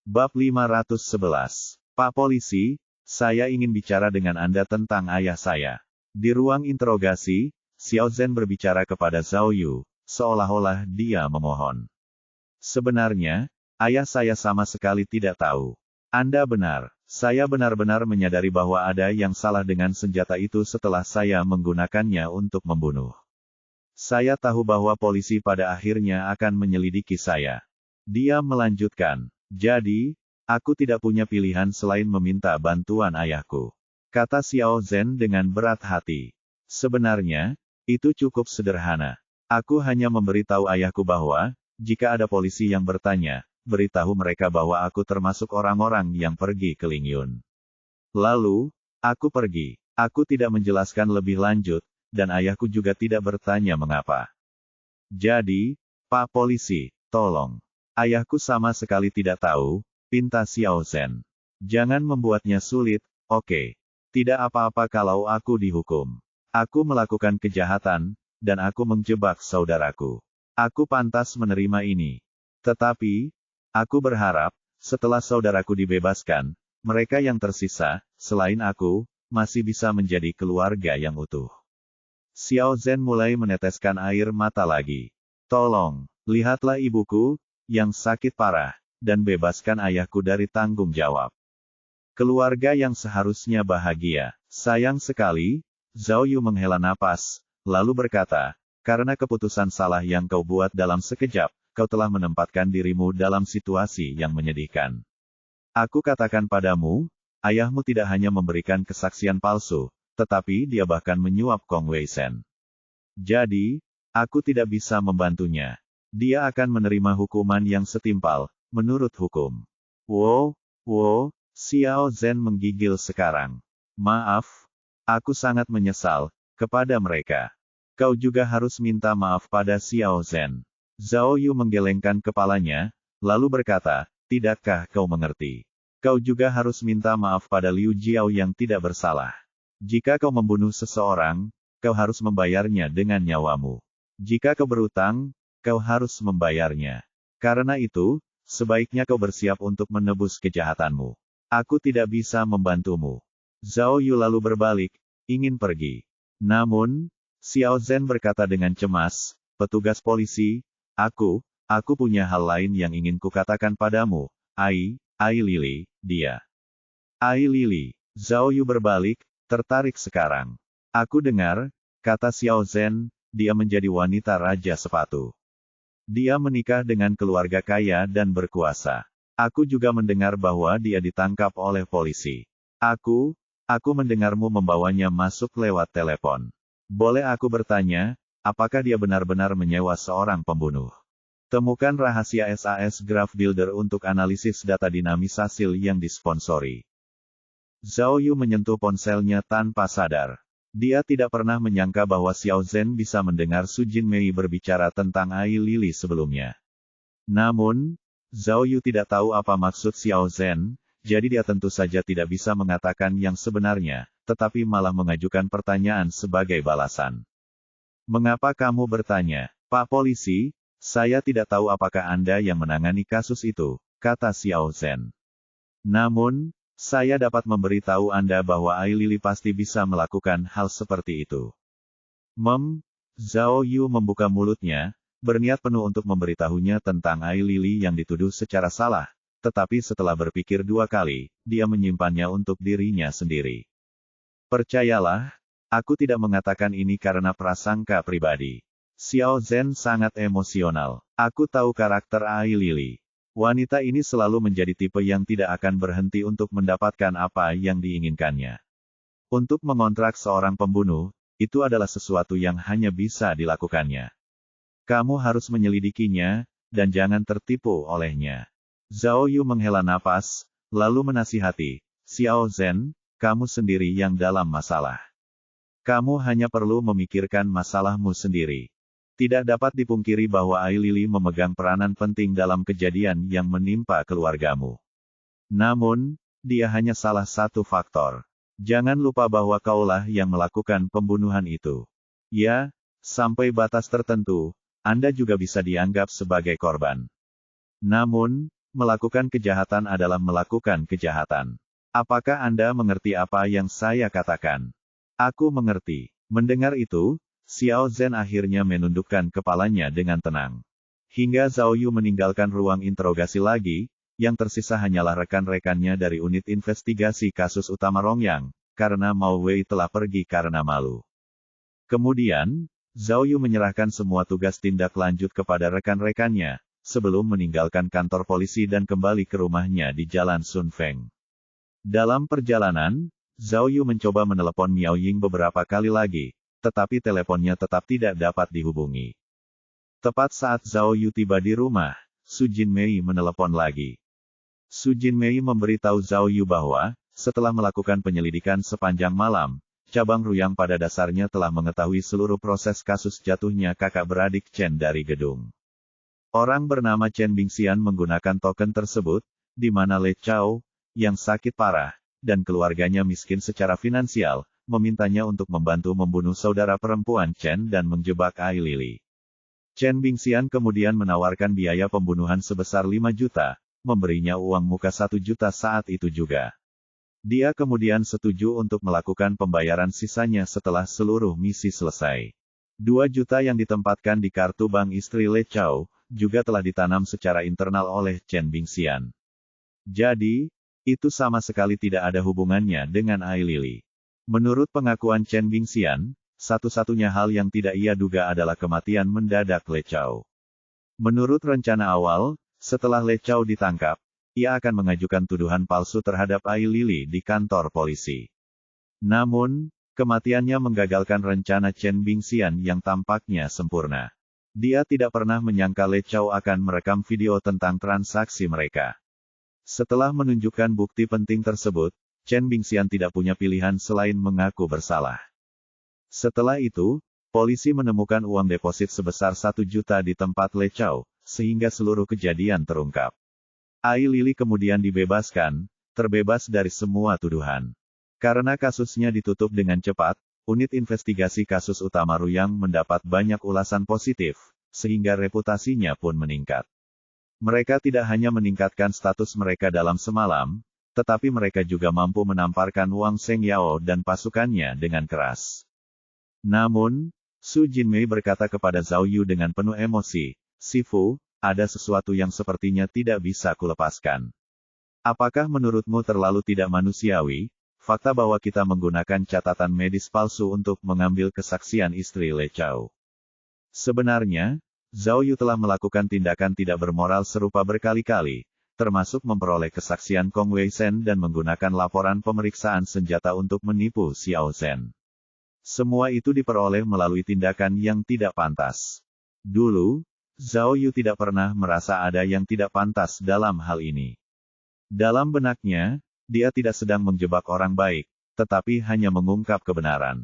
Bab 511. Pak Polisi, saya ingin bicara dengan Anda tentang ayah saya. Di ruang interogasi, Xiao Zhen berbicara kepada Zhao Yu, seolah-olah dia memohon. Sebenarnya, ayah saya sama sekali tidak tahu. Anda benar, saya benar-benar menyadari bahwa ada yang salah dengan senjata itu setelah saya menggunakannya untuk membunuh. Saya tahu bahwa polisi pada akhirnya akan menyelidiki saya. Dia melanjutkan, jadi, aku tidak punya pilihan selain meminta bantuan ayahku. Kata Xiao Zhen dengan berat hati. Sebenarnya, itu cukup sederhana. Aku hanya memberitahu ayahku bahwa, jika ada polisi yang bertanya, beritahu mereka bahwa aku termasuk orang-orang yang pergi ke Lingyun. Lalu, aku pergi. Aku tidak menjelaskan lebih lanjut, dan ayahku juga tidak bertanya mengapa. Jadi, Pak Polisi, tolong. Ayahku sama sekali tidak tahu, pinta Xiao Zhen. Jangan membuatnya sulit, oke. Tidak apa-apa kalau aku dihukum. Aku melakukan kejahatan, dan aku menjebak saudaraku. Aku pantas menerima ini. Tetapi, aku berharap, setelah saudaraku dibebaskan, mereka yang tersisa, selain aku, masih bisa menjadi keluarga yang utuh. Xiao Zhen mulai meneteskan air mata lagi. Tolong, lihatlah ibuku, yang sakit parah, dan bebaskan ayahku dari tanggung jawab. Keluarga yang seharusnya bahagia. Sayang sekali, Zhao Yu menghela napas, lalu berkata, karena keputusan salah yang kau buat dalam sekejap, kau telah menempatkan dirimu dalam situasi yang menyedihkan. Aku katakan padamu, ayahmu tidak hanya memberikan kesaksian palsu, tetapi dia bahkan menyuap Kong Wei Shen. Jadi, aku tidak bisa membantunya. Dia akan menerima hukuman yang setimpal, menurut hukum. Wow, Xiao Zhen menggigil sekarang. Maaf, aku sangat menyesal, kepada mereka. Kau juga harus minta maaf pada Xiao Zhen. Zhao Yu menggelengkan kepalanya, lalu berkata, tidakkah kau mengerti? Kau juga harus minta maaf pada Liu Jiao yang tidak bersalah. Jika kau membunuh seseorang, kau harus membayarnya dengan nyawamu. Jika kau berutang, kau harus membayarnya. Karena itu, sebaiknya kau bersiap untuk menebus kejahatanmu. Aku tidak bisa membantumu. Zhao Yu lalu berbalik, ingin pergi. Namun, Xiao Zhen berkata dengan cemas, petugas polisi, aku punya hal lain yang ingin kukatakan padamu, Ai Lili, dia. Ai Lili. Zhao Yu berbalik, tertarik sekarang. Aku dengar, kata Xiao Zhen, dia menjadi wanita raja sepatu. Dia menikah dengan keluarga kaya dan berkuasa. Aku juga mendengar bahwa dia ditangkap oleh polisi. Aku mendengarmu membawanya masuk lewat telepon. Boleh aku bertanya, apakah dia benar-benar menyewa seorang pembunuh? Temukan rahasia SAS Graph Builder untuk analisis data dinamis hasil yang disponsori. Zhao Yu menyentuh ponselnya tanpa sadar. Dia tidak pernah menyangka bahwa Xiao Zhen bisa mendengar Su Jinmei berbicara tentang Ai Lili sebelumnya. Namun, Zhao Yu tidak tahu apa maksud Xiao Zhen, jadi dia tentu saja tidak bisa mengatakan yang sebenarnya, tetapi malah mengajukan pertanyaan sebagai balasan. Mengapa kamu bertanya? Pak Polisi, saya tidak tahu apakah Anda yang menangani kasus itu, kata Xiao Zhen. Namun, saya dapat memberitahu Anda bahwa Ai Lili pasti bisa melakukan hal seperti itu. Zhao Yu membuka mulutnya, berniat penuh untuk memberitahunya tentang Ai Lili yang dituduh secara salah, tetapi setelah berpikir dua kali, dia menyimpannya untuk dirinya sendiri. Percayalah, aku tidak mengatakan ini karena prasangka pribadi. Xiao Zhen sangat emosional. Aku tahu karakter Ai Lili. Wanita ini selalu menjadi tipe yang tidak akan berhenti untuk mendapatkan apa yang diinginkannya. Untuk mengontrak seorang pembunuh, itu adalah sesuatu yang hanya bisa dilakukannya. Kamu harus menyelidikinya, dan jangan tertipu olehnya. Zhao Yu menghela napas, lalu menasihati, Xiao Zhen, kamu sendiri yang dalam masalah. Kamu hanya perlu memikirkan masalahmu sendiri. Tidak dapat dipungkiri bahwa Ai Lili memegang peranan penting dalam kejadian yang menimpa keluargamu. Namun, dia hanya salah satu faktor. Jangan lupa bahwa kaulah yang melakukan pembunuhan itu. Ya, sampai batas tertentu, Anda juga bisa dianggap sebagai korban. Namun, Melakukan kejahatan adalah melakukan kejahatan. Apakah Anda mengerti apa yang saya katakan? Aku mengerti. Mendengar itu, Xiao Zhen akhirnya menundukkan kepalanya dengan tenang. Hingga Zhao Yu meninggalkan ruang interogasi lagi, yang tersisa hanyalah rekan-rekannya dari unit investigasi kasus utama Rongyang, karena Mao Wei telah pergi karena malu. Kemudian, Zhao Yu menyerahkan semua tugas tindak lanjut kepada rekan-rekannya, sebelum meninggalkan kantor polisi dan kembali ke rumahnya di Jalan Sun Feng. Dalam perjalanan, Zhao Yu mencoba menelepon Miao Ying beberapa kali lagi, tetapi teleponnya tetap tidak dapat dihubungi. Tepat saat Zhao Yu tiba di rumah, Su Jinmei menelepon lagi. Su Jinmei memberitahu Zhao Yu bahwa, setelah melakukan penyelidikan sepanjang malam, cabang Ruyang pada dasarnya telah mengetahui seluruh proses kasus jatuhnya kakak beradik Chen dari gedung. Orang bernama Chen Bingxian menggunakan token tersebut, di mana Le Chao, yang sakit parah, dan keluarganya miskin secara finansial, memintanya untuk membantu membunuh saudara perempuan Chen dan menjebak Ai Lili. Chen Bingxian kemudian menawarkan biaya pembunuhan sebesar 5 juta, memberinya uang muka 1 juta saat itu juga. Dia kemudian setuju untuk melakukan pembayaran sisanya setelah seluruh misi selesai. 2 juta yang ditempatkan di kartu bank istri Le Chao, juga telah ditanam secara internal oleh Chen Bingxian. Jadi, itu sama sekali tidak ada hubungannya dengan Ai Lili. Menurut pengakuan Chen Bingxian, satu-satunya hal yang tidak ia duga adalah kematian mendadak Le Chao. Menurut rencana awal, setelah Le Chao ditangkap, ia akan mengajukan tuduhan palsu terhadap Ai Lili di kantor polisi. Namun, kematiannya menggagalkan rencana Chen Bingxian yang tampaknya sempurna. Dia tidak pernah menyangka Le Chao akan merekam video tentang transaksi mereka. Setelah menunjukkan bukti penting tersebut, Chen Bingxian tidak punya pilihan selain mengaku bersalah. Setelah itu, polisi menemukan uang deposit sebesar 1 juta di tempat Le Chao, sehingga seluruh kejadian terungkap. Ai Lili kemudian dibebaskan, terbebas dari semua tuduhan. Karena kasusnya ditutup dengan cepat, unit investigasi kasus utama Ruyang mendapat banyak ulasan positif, sehingga reputasinya pun meningkat. Mereka tidak hanya meningkatkan status mereka dalam semalam, tetapi mereka juga mampu menamparkan Wang Shengyao dan pasukannya dengan keras. Namun, Su Jinmei berkata kepada Zhao Yu dengan penuh emosi, "Sifu, ada sesuatu yang sepertinya tidak bisa kulepaskan. Apakah menurutmu terlalu tidak manusiawi, fakta bahwa kita menggunakan catatan medis palsu untuk mengambil kesaksian istri Le Chao?" Sebenarnya, Zhao Yu telah melakukan tindakan tidak bermoral serupa berkali-kali, termasuk memperoleh kesaksian Kong Wei Shen dan menggunakan laporan pemeriksaan senjata untuk menipu Xiao Zhen. Semua itu diperoleh melalui tindakan yang tidak pantas. Dulu, Zhao Yu tidak pernah merasa ada yang tidak pantas dalam hal ini. Dalam benaknya, dia tidak sedang menjebak orang baik, tetapi hanya mengungkap kebenaran.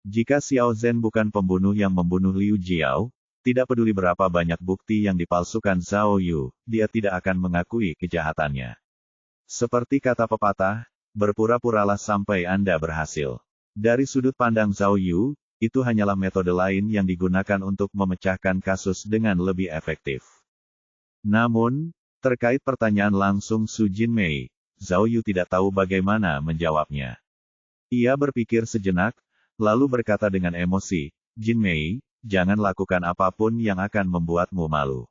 Jika Xiao Zhen bukan pembunuh yang membunuh Liu Jiao, tidak peduli berapa banyak bukti yang dipalsukan Zhao Yu, dia tidak akan mengakui kejahatannya. Seperti kata pepatah, berpura-puralah sampai Anda berhasil. Dari sudut pandang Zhao Yu, itu hanyalah metode lain yang digunakan untuk memecahkan kasus dengan lebih efektif. Namun, terkait pertanyaan langsung Su Jinmei, Zhao Yu tidak tahu bagaimana menjawabnya. Ia berpikir sejenak, lalu berkata dengan emosi, "Jinmei, jangan lakukan apapun yang akan membuatmu malu.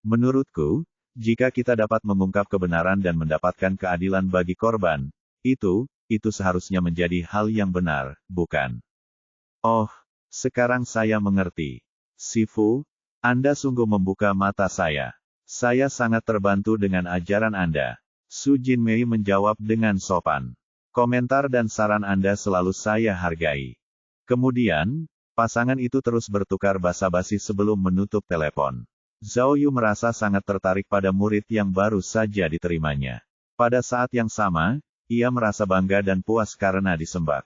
Menurutku, jika kita dapat mengungkap kebenaran dan mendapatkan keadilan bagi korban, itu seharusnya menjadi hal yang benar, bukan?" "Oh, sekarang saya mengerti. Sifu, Anda sungguh membuka mata saya. Saya sangat terbantu dengan ajaran Anda." Su Jinmei menjawab dengan sopan. "Komentar dan saran Anda selalu saya hargai." Kemudian, pasangan itu terus bertukar basa-basi sebelum menutup telepon. Zhao Yu merasa sangat tertarik pada murid yang baru saja diterimanya. Pada saat yang sama, ia merasa bangga dan puas karena disembah.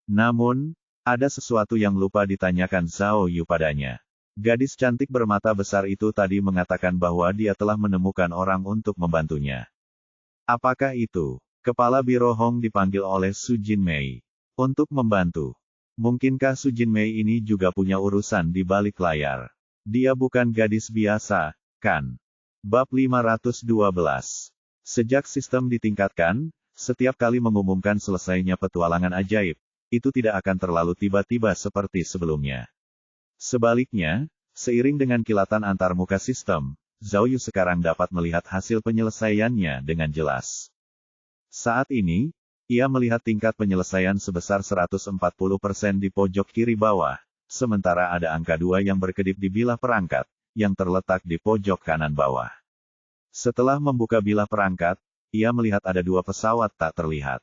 Namun, ada sesuatu yang lupa ditanyakan Zhao Yu padanya. Gadis cantik bermata besar itu tadi mengatakan bahwa dia telah menemukan orang untuk membantunya. Apakah itu? Kepala Biro Hong dipanggil oleh Su Jinmei. Untuk membantu. Mungkinkah Su Jinmei ini juga punya urusan di balik layar? Dia bukan gadis biasa, kan? Bab 512. Sejak sistem ditingkatkan, setiap kali mengumumkan selesainya petualangan ajaib, itu tidak akan terlalu tiba-tiba seperti sebelumnya. Sebaliknya, seiring dengan kilatan antarmuka sistem, Zhao Yu sekarang dapat melihat hasil penyelesaiannya dengan jelas. Saat ini, ia melihat tingkat penyelesaian sebesar 140% di pojok kiri bawah, sementara ada angka 2 yang berkedip di bilah perangkat, yang terletak di pojok kanan bawah. Setelah membuka bilah perangkat, ia melihat ada 2 pesawat tak terlihat.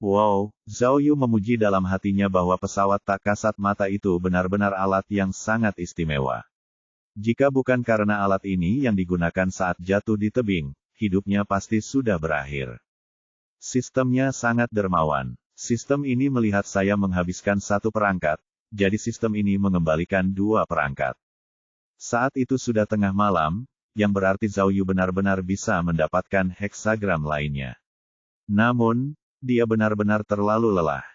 Wow, Zhao Yu memuji dalam hatinya bahwa pesawat tak kasat mata itu benar-benar alat yang sangat istimewa. Jika bukan karena alat ini yang digunakan saat jatuh di tebing, hidupnya pasti sudah berakhir. Sistemnya sangat dermawan. Sistem ini melihat saya menghabiskan 1 perangkat, jadi sistem ini mengembalikan 2 perangkat. Saat itu sudah tengah malam, yang berarti Zhao Yu benar-benar bisa mendapatkan heksagram lainnya. Namun, dia benar-benar terlalu lelah.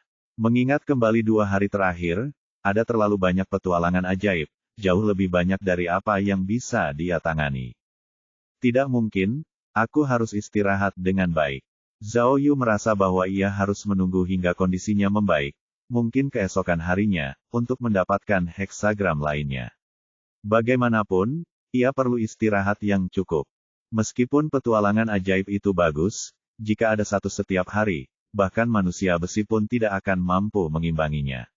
Mengingat kembali 2 hari terakhir, ada terlalu banyak petualangan ajaib, jauh lebih banyak dari apa yang bisa dia tangani. Tidak mungkin, aku harus istirahat dengan baik. Zhao Yu merasa bahwa ia harus menunggu hingga kondisinya membaik, mungkin keesokan harinya, untuk mendapatkan heksagram lainnya. Bagaimanapun, ia perlu istirahat yang cukup. Meskipun petualangan ajaib itu bagus, jika ada 1 setiap hari, bahkan manusia besi pun tidak akan mampu mengimbanginya.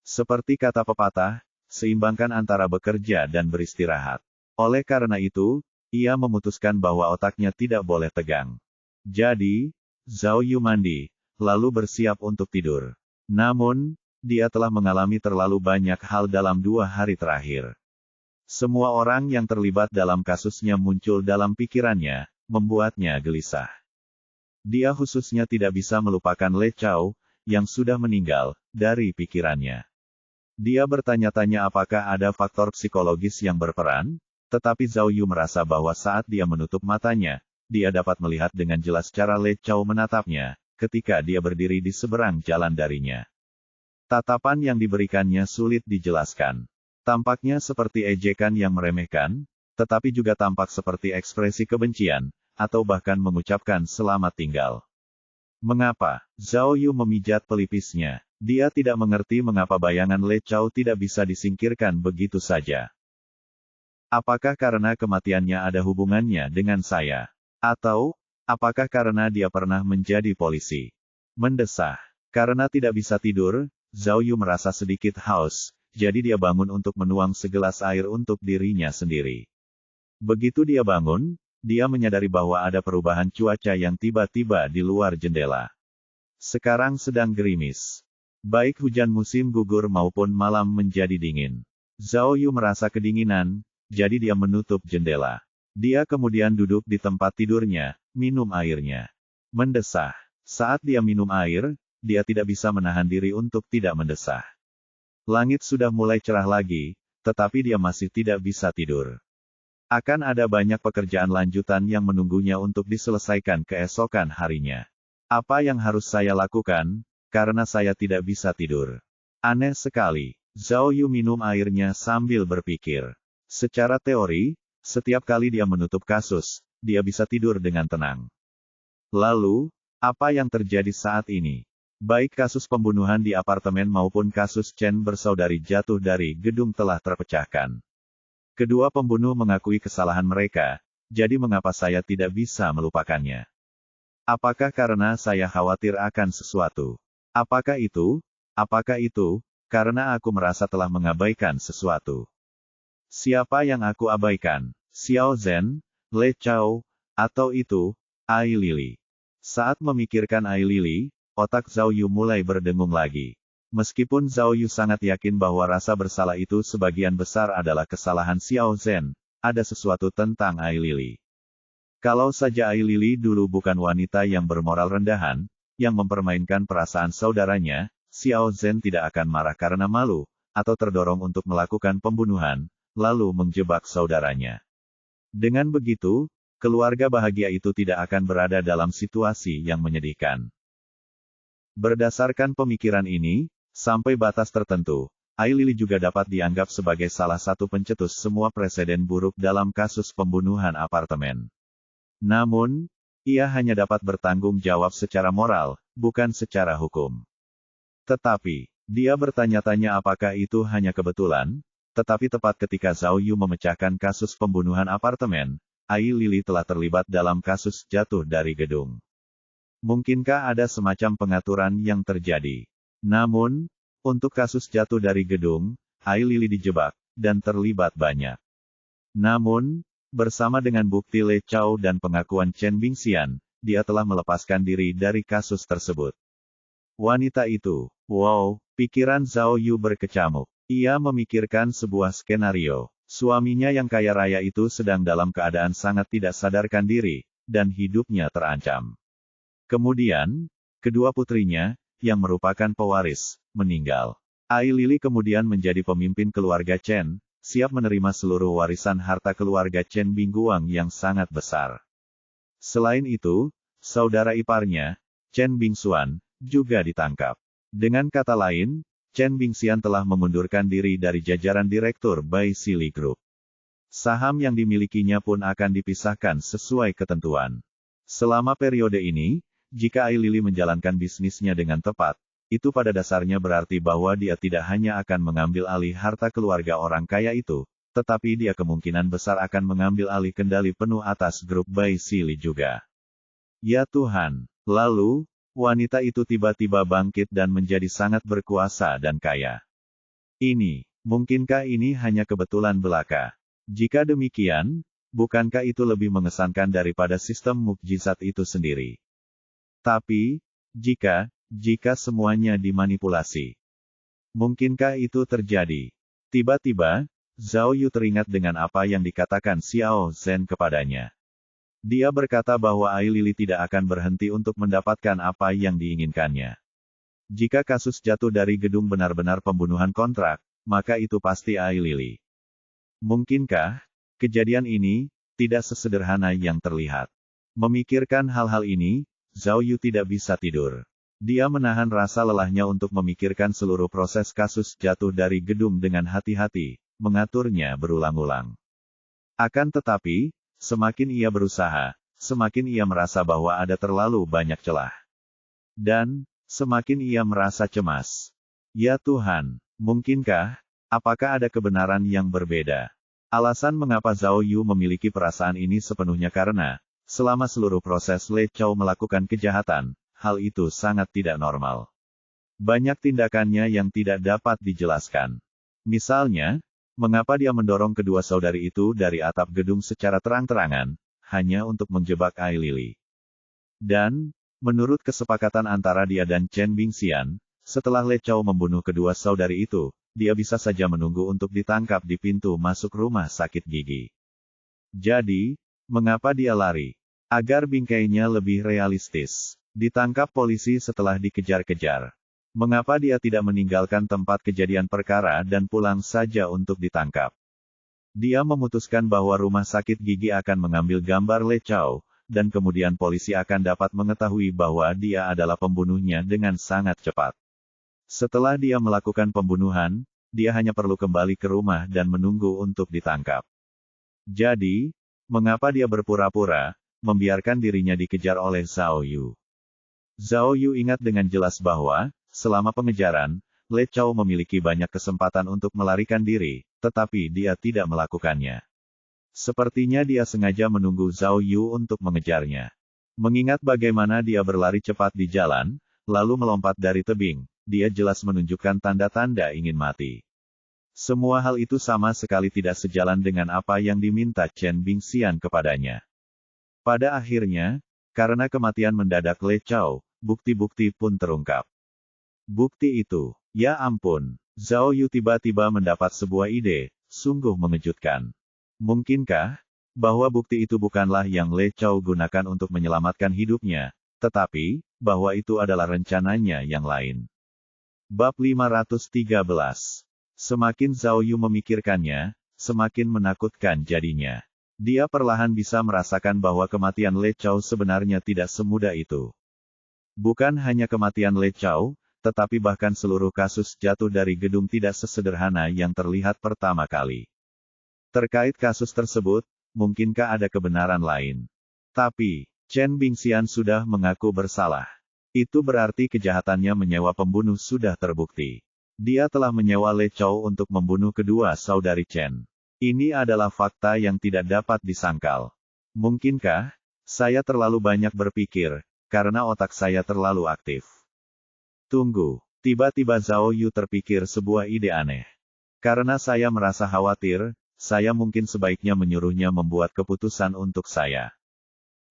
Seperti kata pepatah, seimbangkan antara bekerja dan beristirahat. Oleh karena itu, ia memutuskan bahwa otaknya tidak boleh tegang. Jadi, Zhao Yu mandi, lalu bersiap untuk tidur. Namun, dia telah mengalami terlalu banyak hal dalam 2 hari terakhir. Semua orang yang terlibat dalam kasusnya muncul dalam pikirannya, membuatnya gelisah. Dia khususnya tidak bisa melupakan Le Chao, yang sudah meninggal, dari pikirannya. Dia bertanya-tanya apakah ada faktor psikologis yang berperan, tetapi Zhao Yu merasa bahwa saat dia menutup matanya, dia dapat melihat dengan jelas cara Le Chao menatapnya, ketika dia berdiri di seberang jalan darinya. Tatapan yang diberikannya sulit dijelaskan. Tampaknya seperti ejekan yang meremehkan, tetapi juga tampak seperti ekspresi kebencian, atau bahkan mengucapkan selamat tinggal. Mengapa? Zhao Yu memijat pelipisnya. Dia tidak mengerti mengapa bayangan Le Chao tidak bisa disingkirkan begitu saja. Apakah karena kematiannya ada hubungannya dengan saya? Atau, apakah karena dia pernah menjadi polisi? Mendesah. Karena tidak bisa tidur, Zhao Yu merasa sedikit haus. Jadi dia bangun untuk menuang segelas air untuk dirinya sendiri. Begitu dia bangun, dia menyadari bahwa ada perubahan cuaca yang tiba-tiba di luar jendela. Sekarang sedang gerimis. Baik hujan musim gugur maupun malam menjadi dingin. Zhao Yu merasa kedinginan, jadi dia menutup jendela. Dia kemudian duduk di tempat tidurnya, minum airnya. Mendesah. Saat dia minum air, dia tidak bisa menahan diri untuk tidak mendesah. Langit sudah mulai cerah lagi, tetapi dia masih tidak bisa tidur. Akan ada banyak pekerjaan lanjutan yang menunggunya untuk diselesaikan keesokan harinya. Apa yang harus saya lakukan, karena saya tidak bisa tidur? Aneh sekali. Zhao Yu minum airnya sambil berpikir. Secara teori, setiap kali dia menutup kasus, dia bisa tidur dengan tenang. Lalu, apa yang terjadi saat ini? Baik kasus pembunuhan di apartemen maupun kasus Chen bersaudari jatuh dari gedung telah terpecahkan. Kedua pembunuh mengakui kesalahan mereka, jadi mengapa saya tidak bisa melupakannya? Apakah karena saya khawatir akan sesuatu? Apakah itu, karena aku merasa telah mengabaikan sesuatu? Siapa yang aku abaikan? Xiao Zhen, Le Chao, atau itu, Ai Lili? Saat memikirkan Ai Lili, otak Zhao Yu mulai berdengung lagi. Meskipun Zhao Yu sangat yakin bahwa rasa bersalah itu sebagian besar adalah kesalahan Xiao Zhen, ada sesuatu tentang Ai Lili. Kalau saja Ai Lili dulu bukan wanita yang bermoral rendahan, yang mempermainkan perasaan saudaranya, Xiao Zhen tidak akan marah karena malu, atau terdorong untuk melakukan pembunuhan, lalu menjebak saudaranya. Dengan begitu, keluarga bahagia itu tidak akan berada dalam situasi yang menyedihkan. Berdasarkan pemikiran ini, sampai batas tertentu, Ai Lili juga dapat dianggap sebagai salah satu pencetus semua presiden buruk dalam kasus pembunuhan apartemen. Namun, ia hanya dapat bertanggung jawab secara moral, bukan secara hukum. Tetapi, dia bertanya-tanya apakah itu hanya kebetulan, tetapi tepat ketika Zhao Yu memecahkan kasus pembunuhan apartemen, Ai Lili telah terlibat dalam kasus jatuh dari gedung. Mungkinkah ada semacam pengaturan yang terjadi? Namun, untuk kasus jatuh dari gedung, Ai Lili dijebak, dan terlibat banyak. Namun, bersama dengan bukti Le Chao dan pengakuan Chen Bingxian, dia telah melepaskan diri dari kasus tersebut. Wanita itu, wow, pikiran Zhao Yu berkecamuk. Ia memikirkan sebuah skenario. Suaminya yang kaya raya itu sedang dalam keadaan sangat tidak sadarkan diri, dan hidupnya terancam. Kemudian, kedua putrinya, yang merupakan pewaris, meninggal. Ai Lili kemudian menjadi pemimpin keluarga Chen, siap menerima seluruh warisan harta keluarga Chen Bingguang yang sangat besar. Selain itu, saudara iparnya, Chen Bingxuan, juga ditangkap. Dengan kata lain, Chen Bingxian telah mengundurkan diri dari jajaran direktur Bai Sili Group. Saham yang dimilikinya pun akan dipisahkan sesuai ketentuan. Selama periode ini, jika Ai Lili menjalankan bisnisnya dengan tepat, itu pada dasarnya berarti bahwa dia tidak hanya akan mengambil alih harta keluarga orang kaya itu, tetapi dia kemungkinan besar akan mengambil alih kendali penuh atas grup Bai Sili juga. Ya Tuhan! Lalu, wanita itu tiba-tiba bangkit dan menjadi sangat berkuasa dan kaya. Mungkinkah ini hanya kebetulan belaka? Jika demikian, bukankah itu lebih mengesankan daripada sistem mukjizat itu sendiri? Tapi, jika semuanya dimanipulasi, mungkinkah itu terjadi? Tiba-tiba, Zhao Yu teringat dengan apa yang dikatakan Xiao Zhen kepadanya. Dia berkata bahwa Ai Lili tidak akan berhenti untuk mendapatkan apa yang diinginkannya. Jika kasus jatuh dari gedung benar-benar pembunuhan kontrak, maka itu pasti Ai Lili. Mungkinkah kejadian ini tidak sesederhana yang terlihat? Memikirkan hal-hal ini, Zhao Yu tidak bisa tidur. Dia menahan rasa lelahnya untuk memikirkan seluruh proses kasus jatuh dari gedung dengan hati-hati, mengaturnya berulang-ulang. Akan tetapi, semakin ia berusaha, semakin ia merasa bahwa ada terlalu banyak celah. Dan, semakin ia merasa cemas. Ya Tuhan, mungkinkah, apakah ada kebenaran yang berbeda? Alasan mengapa Zhao Yu memiliki perasaan ini sepenuhnya karena, selama seluruh proses Le Chao melakukan kejahatan, hal itu sangat tidak normal. Banyak tindakannya yang tidak dapat dijelaskan. Misalnya, mengapa dia mendorong kedua saudari itu dari atap gedung secara terang-terangan, hanya untuk menjebak Ai Lili. Dan, menurut kesepakatan antara dia dan Chen Bingxian, setelah Le Chao membunuh kedua saudari itu, dia bisa saja menunggu untuk ditangkap di pintu masuk rumah sakit gigi. Jadi, mengapa dia lari? Agar bingkainya lebih realistis. Ditangkap polisi setelah dikejar-kejar. Mengapa dia tidak meninggalkan tempat kejadian perkara dan pulang saja untuk ditangkap? Dia memutuskan bahwa rumah sakit gigi akan mengambil gambar Le Chao, dan kemudian polisi akan dapat mengetahui bahwa dia adalah pembunuhnya dengan sangat cepat. Setelah dia melakukan pembunuhan, dia hanya perlu kembali ke rumah dan menunggu untuk ditangkap. Jadi, mengapa dia berpura-pura, membiarkan dirinya dikejar oleh Zhao Yu? Zhao Yu ingat dengan jelas bahwa, selama pengejaran, Le Chao memiliki banyak kesempatan untuk melarikan diri, tetapi dia tidak melakukannya. Sepertinya dia sengaja menunggu Zhao Yu untuk mengejarnya. Mengingat bagaimana dia berlari cepat di jalan, lalu melompat dari tebing, dia jelas menunjukkan tanda-tanda ingin mati. Semua hal itu sama sekali tidak sejalan dengan apa yang diminta Chen Bingxian kepadanya. Pada akhirnya, karena kematian mendadak Le Chao, bukti-bukti pun terungkap. Bukti itu, ya ampun, Zhao Yu tiba-tiba mendapat sebuah ide, sungguh mengejutkan. Mungkinkah, bahwa bukti itu bukanlah yang Le Chao gunakan untuk menyelamatkan hidupnya, tetapi, bahwa itu adalah rencananya yang lain. Bab 513. Semakin Zhao Yu memikirkannya, semakin menakutkan jadinya. Dia perlahan bisa merasakan bahwa kematian Le Chao sebenarnya tidak semudah itu. Bukan hanya kematian Le Chao, tetapi bahkan seluruh kasus jatuh dari gedung tidak sesederhana yang terlihat pertama kali. Terkait kasus tersebut, mungkinkah ada kebenaran lain? Tapi, Chen Bingxian sudah mengaku bersalah. Itu berarti kejahatannya menyewa pembunuh sudah terbukti. Dia telah menyewa Le Chou untuk membunuh kedua saudari Chen. Ini adalah fakta yang tidak dapat disangkal. Mungkinkah saya terlalu banyak berpikir, karena otak saya terlalu aktif? Tunggu, tiba-tiba Zhao Yu terpikir sebuah ide aneh. Karena saya merasa khawatir, saya mungkin sebaiknya menyuruhnya membuat keputusan untuk saya.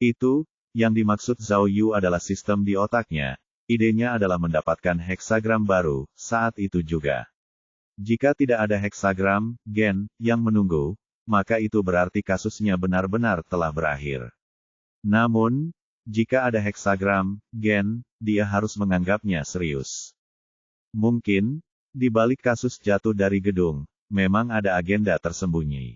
Itu, yang dimaksud Zhao Yu adalah sistem di otaknya. Idenya adalah mendapatkan heksagram baru, saat itu juga. Jika tidak ada heksagram, gen, yang menunggu, maka itu berarti kasusnya benar-benar telah berakhir. Namun, jika ada heksagram, gen, dia harus menganggapnya serius. Mungkin, di balik kasus jatuh dari gedung, memang ada agenda tersembunyi.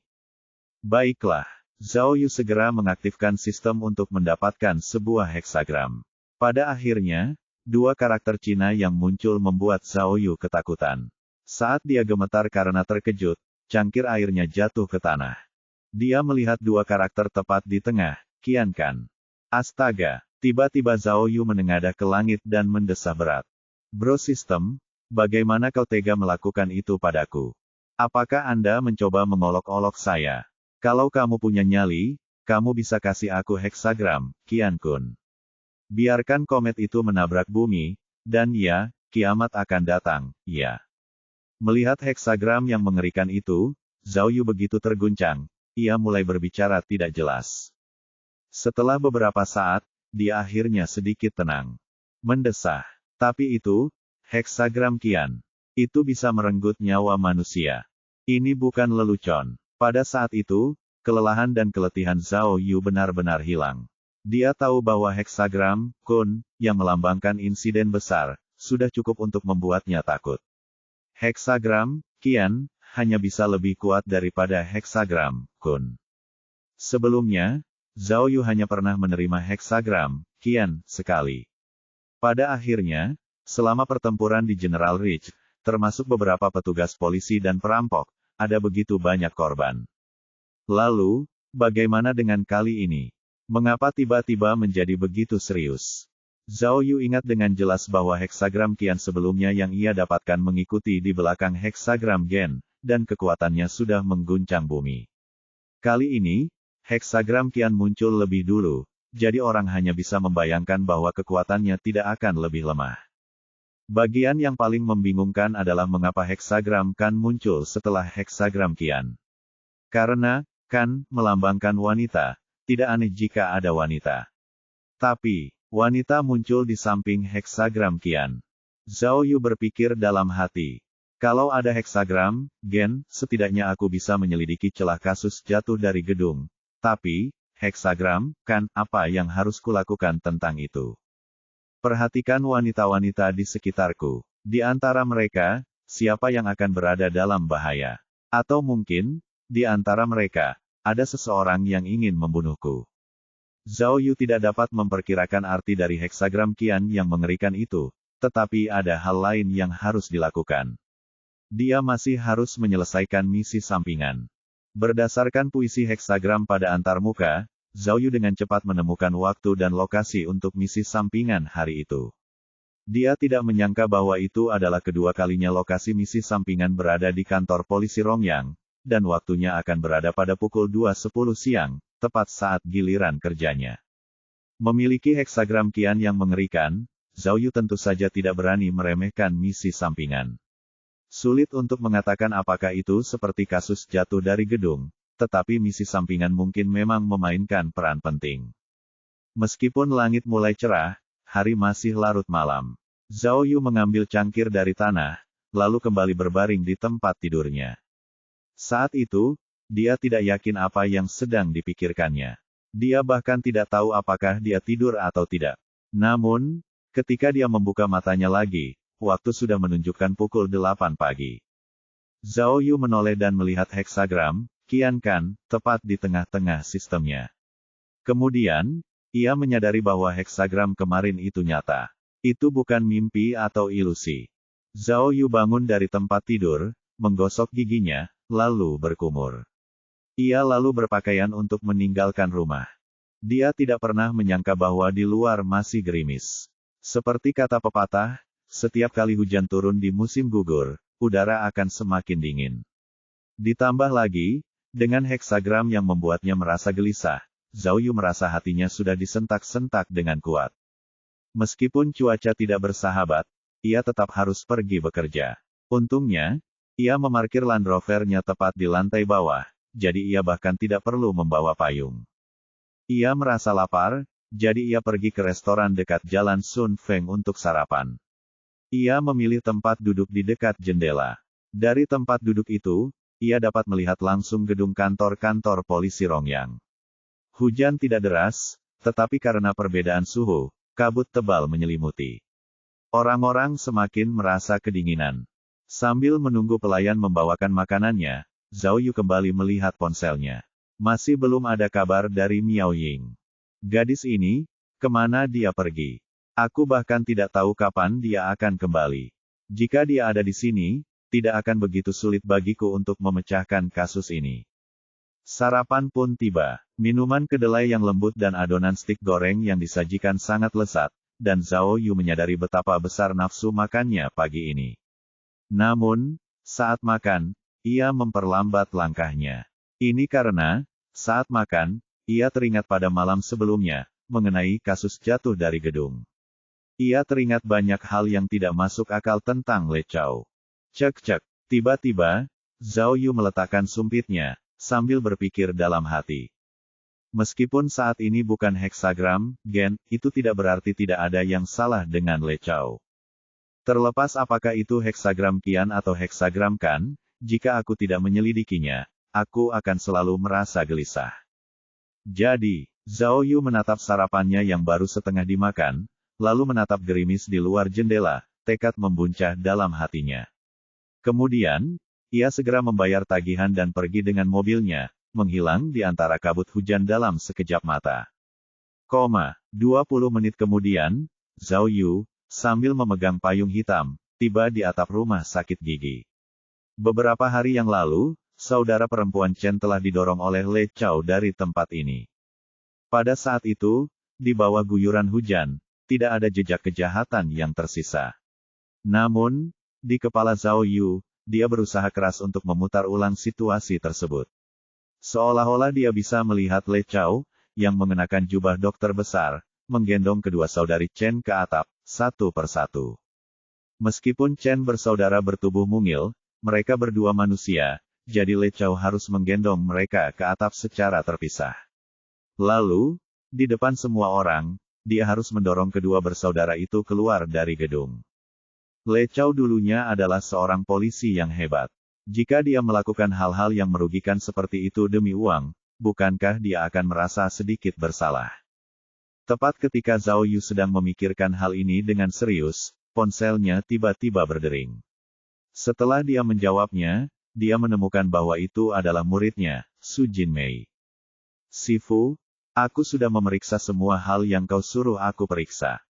Baiklah, Zhao Yu segera mengaktifkan sistem untuk mendapatkan sebuah heksagram. Pada akhirnya, dua karakter Cina yang muncul membuat Zhao Yu ketakutan. Saat dia gemetar karena terkejut, cangkir airnya jatuh ke tanah. Dia melihat dua karakter tepat di tengah, Qian Kan. Astaga, tiba-tiba Zhao Yu menengadah ke langit dan mendesah berat. Bro System, bagaimana kau tega melakukan itu padaku? Apakah Anda mencoba mengolok-olok saya? Kalau kamu punya nyali, kamu bisa kasih aku heksagram, Qian Kun. Biarkan komet itu menabrak bumi, dan ya, kiamat akan datang, ya. Melihat heksagram yang mengerikan itu, Zhao Yu begitu terguncang, ia mulai berbicara tidak jelas. Setelah beberapa saat, dia akhirnya sedikit tenang. Mendesah. Tapi itu, heksagram Qian. Itu bisa merenggut nyawa manusia. Ini bukan lelucon. Pada saat itu, kelelahan dan keletihan Zhao Yu benar-benar hilang. Dia tahu bahwa heksagram, kun, yang melambangkan insiden besar, sudah cukup untuk membuatnya takut. Heksagram, Qian, hanya bisa lebih kuat daripada heksagram, kun. Sebelumnya, Zhao Yu hanya pernah menerima heksagram, Qian, sekali. Pada akhirnya, selama pertempuran di General Ridge, termasuk beberapa petugas polisi dan perampok, ada begitu banyak korban. Lalu, bagaimana dengan kali ini? Mengapa tiba-tiba menjadi begitu serius? Zhao Yu ingat dengan jelas bahwa heksagram Qian sebelumnya yang ia dapatkan mengikuti di belakang heksagram Gen, dan kekuatannya sudah mengguncang bumi. Kali ini, heksagram Qian muncul lebih dulu, jadi orang hanya bisa membayangkan bahwa kekuatannya tidak akan lebih lemah. Bagian yang paling membingungkan adalah mengapa heksagram Kan muncul setelah heksagram Qian. Karena, Kan, melambangkan wanita, tidak aneh jika ada wanita. Tapi, wanita muncul di samping heksagram Qian. Zhao Yu berpikir dalam hati. Kalau ada heksagram, Gen, setidaknya aku bisa menyelidiki celah kasus jatuh dari gedung. Tapi, heksagram, Kan, apa yang harus kulakukan tentang itu? Perhatikan wanita-wanita di sekitarku. Di antara mereka, siapa yang akan berada dalam bahaya? Atau mungkin, di antara mereka, ada seseorang yang ingin membunuhku. Zhao Yu tidak dapat memperkirakan arti dari heksagram Qian yang mengerikan itu, tetapi ada hal lain yang harus dilakukan. Dia masih harus menyelesaikan misi sampingan. Berdasarkan puisi heksagram pada antarmuka, Zhao Yu dengan cepat menemukan waktu dan lokasi untuk misi sampingan hari itu. Dia tidak menyangka bahwa itu adalah kedua kalinya lokasi misi sampingan berada di kantor polisi Rongyang, dan waktunya akan berada pada pukul 2:10 siang, tepat saat giliran kerjanya. Memiliki heksagram Qian yang mengerikan, Zhao Yu tentu saja tidak berani meremehkan misi sampingan. Sulit untuk mengatakan apakah itu seperti kasus jatuh dari gedung, tetapi misi sampingan mungkin memang memainkan peran penting. Meskipun langit mulai cerah, hari masih larut malam. Zhao Yu mengambil cangkir dari tanah, lalu kembali berbaring di tempat tidurnya. Saat itu, dia tidak yakin apa yang sedang dipikirkannya. Dia bahkan tidak tahu apakah dia tidur atau tidak. Namun, ketika dia membuka matanya lagi, waktu sudah menunjukkan pukul 8 pagi. Zhao Yu menoleh dan melihat heksagram, Qian Kan, tepat di tengah-tengah sistemnya. Kemudian, ia menyadari bahwa heksagram kemarin itu nyata. Itu bukan mimpi atau ilusi. Zhao Yu bangun dari tempat tidur, menggosok giginya, lalu berkumur. Ia lalu berpakaian untuk meninggalkan rumah. Dia tidak pernah menyangka bahwa di luar masih gerimis. Seperti kata pepatah, setiap kali hujan turun di musim gugur, udara akan semakin dingin. Ditambah lagi, dengan heksagram yang membuatnya merasa gelisah, Zhao Yu merasa hatinya sudah disentak-sentak dengan kuat. Meskipun cuaca tidak bersahabat, ia tetap harus pergi bekerja. Untungnya, ia memarkir Land Rover-nya tepat di lantai bawah, jadi ia bahkan tidak perlu membawa payung. Ia merasa lapar, jadi ia pergi ke restoran dekat Jalan Sun Feng untuk sarapan. Ia memilih tempat duduk di dekat jendela. Dari tempat duduk itu, ia dapat melihat langsung gedung kantor-kantor polisi Rongyang. Hujan tidak deras, tetapi karena perbedaan suhu, kabut tebal menyelimuti. Orang-orang semakin merasa kedinginan. Sambil menunggu pelayan membawakan makanannya, Zhao Yu kembali melihat ponselnya. Masih belum ada kabar dari Miao Ying. Gadis ini, kemana dia pergi? Aku bahkan tidak tahu kapan dia akan kembali. Jika dia ada di sini, tidak akan begitu sulit bagiku untuk memecahkan kasus ini. Sarapan pun tiba. Minuman kedelai yang lembut dan adonan stik goreng yang disajikan sangat lezat, dan Zhao Yu menyadari betapa besar nafsu makannya pagi ini. Namun, saat makan, ia memperlambat langkahnya. Ini karena, saat makan, ia teringat pada malam sebelumnya, mengenai kasus jatuh dari gedung. Ia teringat banyak hal yang tidak masuk akal tentang Le Chao. Cek-cek, tiba-tiba, Zhao Yu meletakkan sumpitnya, sambil berpikir dalam hati. Meskipun saat ini bukan heksagram, Gen, itu tidak berarti tidak ada yang salah dengan Le Chao. Terlepas apakah itu heksagram Qian atau heksagram Kan, jika aku tidak menyelidikinya, aku akan selalu merasa gelisah. Jadi, Zhao Yu menatap sarapannya yang baru setengah dimakan, lalu menatap gerimis di luar jendela, tekad membuncah dalam hatinya. Kemudian, ia segera membayar tagihan dan pergi dengan mobilnya, menghilang di antara kabut hujan dalam sekejap mata. 20 menit kemudian, Zhao Yu, sambil memegang payung hitam, tiba di atap rumah sakit gigi. Beberapa hari yang lalu, saudara perempuan Chen telah didorong oleh Le Chao dari tempat ini. Pada saat itu, di bawah guyuran hujan, tidak ada jejak kejahatan yang tersisa. Namun, di kepala Zhao Yu, dia berusaha keras untuk memutar ulang situasi tersebut. Seolah-olah dia bisa melihat Le Chao, yang mengenakan jubah dokter besar, menggendong kedua saudari Chen ke atap, satu persatu. Meskipun Chen bersaudara bertubuh mungil, mereka berdua manusia, jadi Le Chao harus menggendong mereka ke atap secara terpisah. Lalu, di depan semua orang, dia harus mendorong kedua bersaudara itu keluar dari gedung. Le Chao dulunya adalah seorang polisi yang hebat. Jika dia melakukan hal-hal yang merugikan seperti itu demi uang, bukankah dia akan merasa sedikit bersalah? Tepat ketika Zhao Yu sedang memikirkan hal ini dengan serius, ponselnya tiba-tiba berdering. Setelah dia menjawabnya, dia menemukan bahwa itu adalah muridnya, Su Jinmei. Sifu, aku sudah memeriksa semua hal yang kau suruh aku periksa.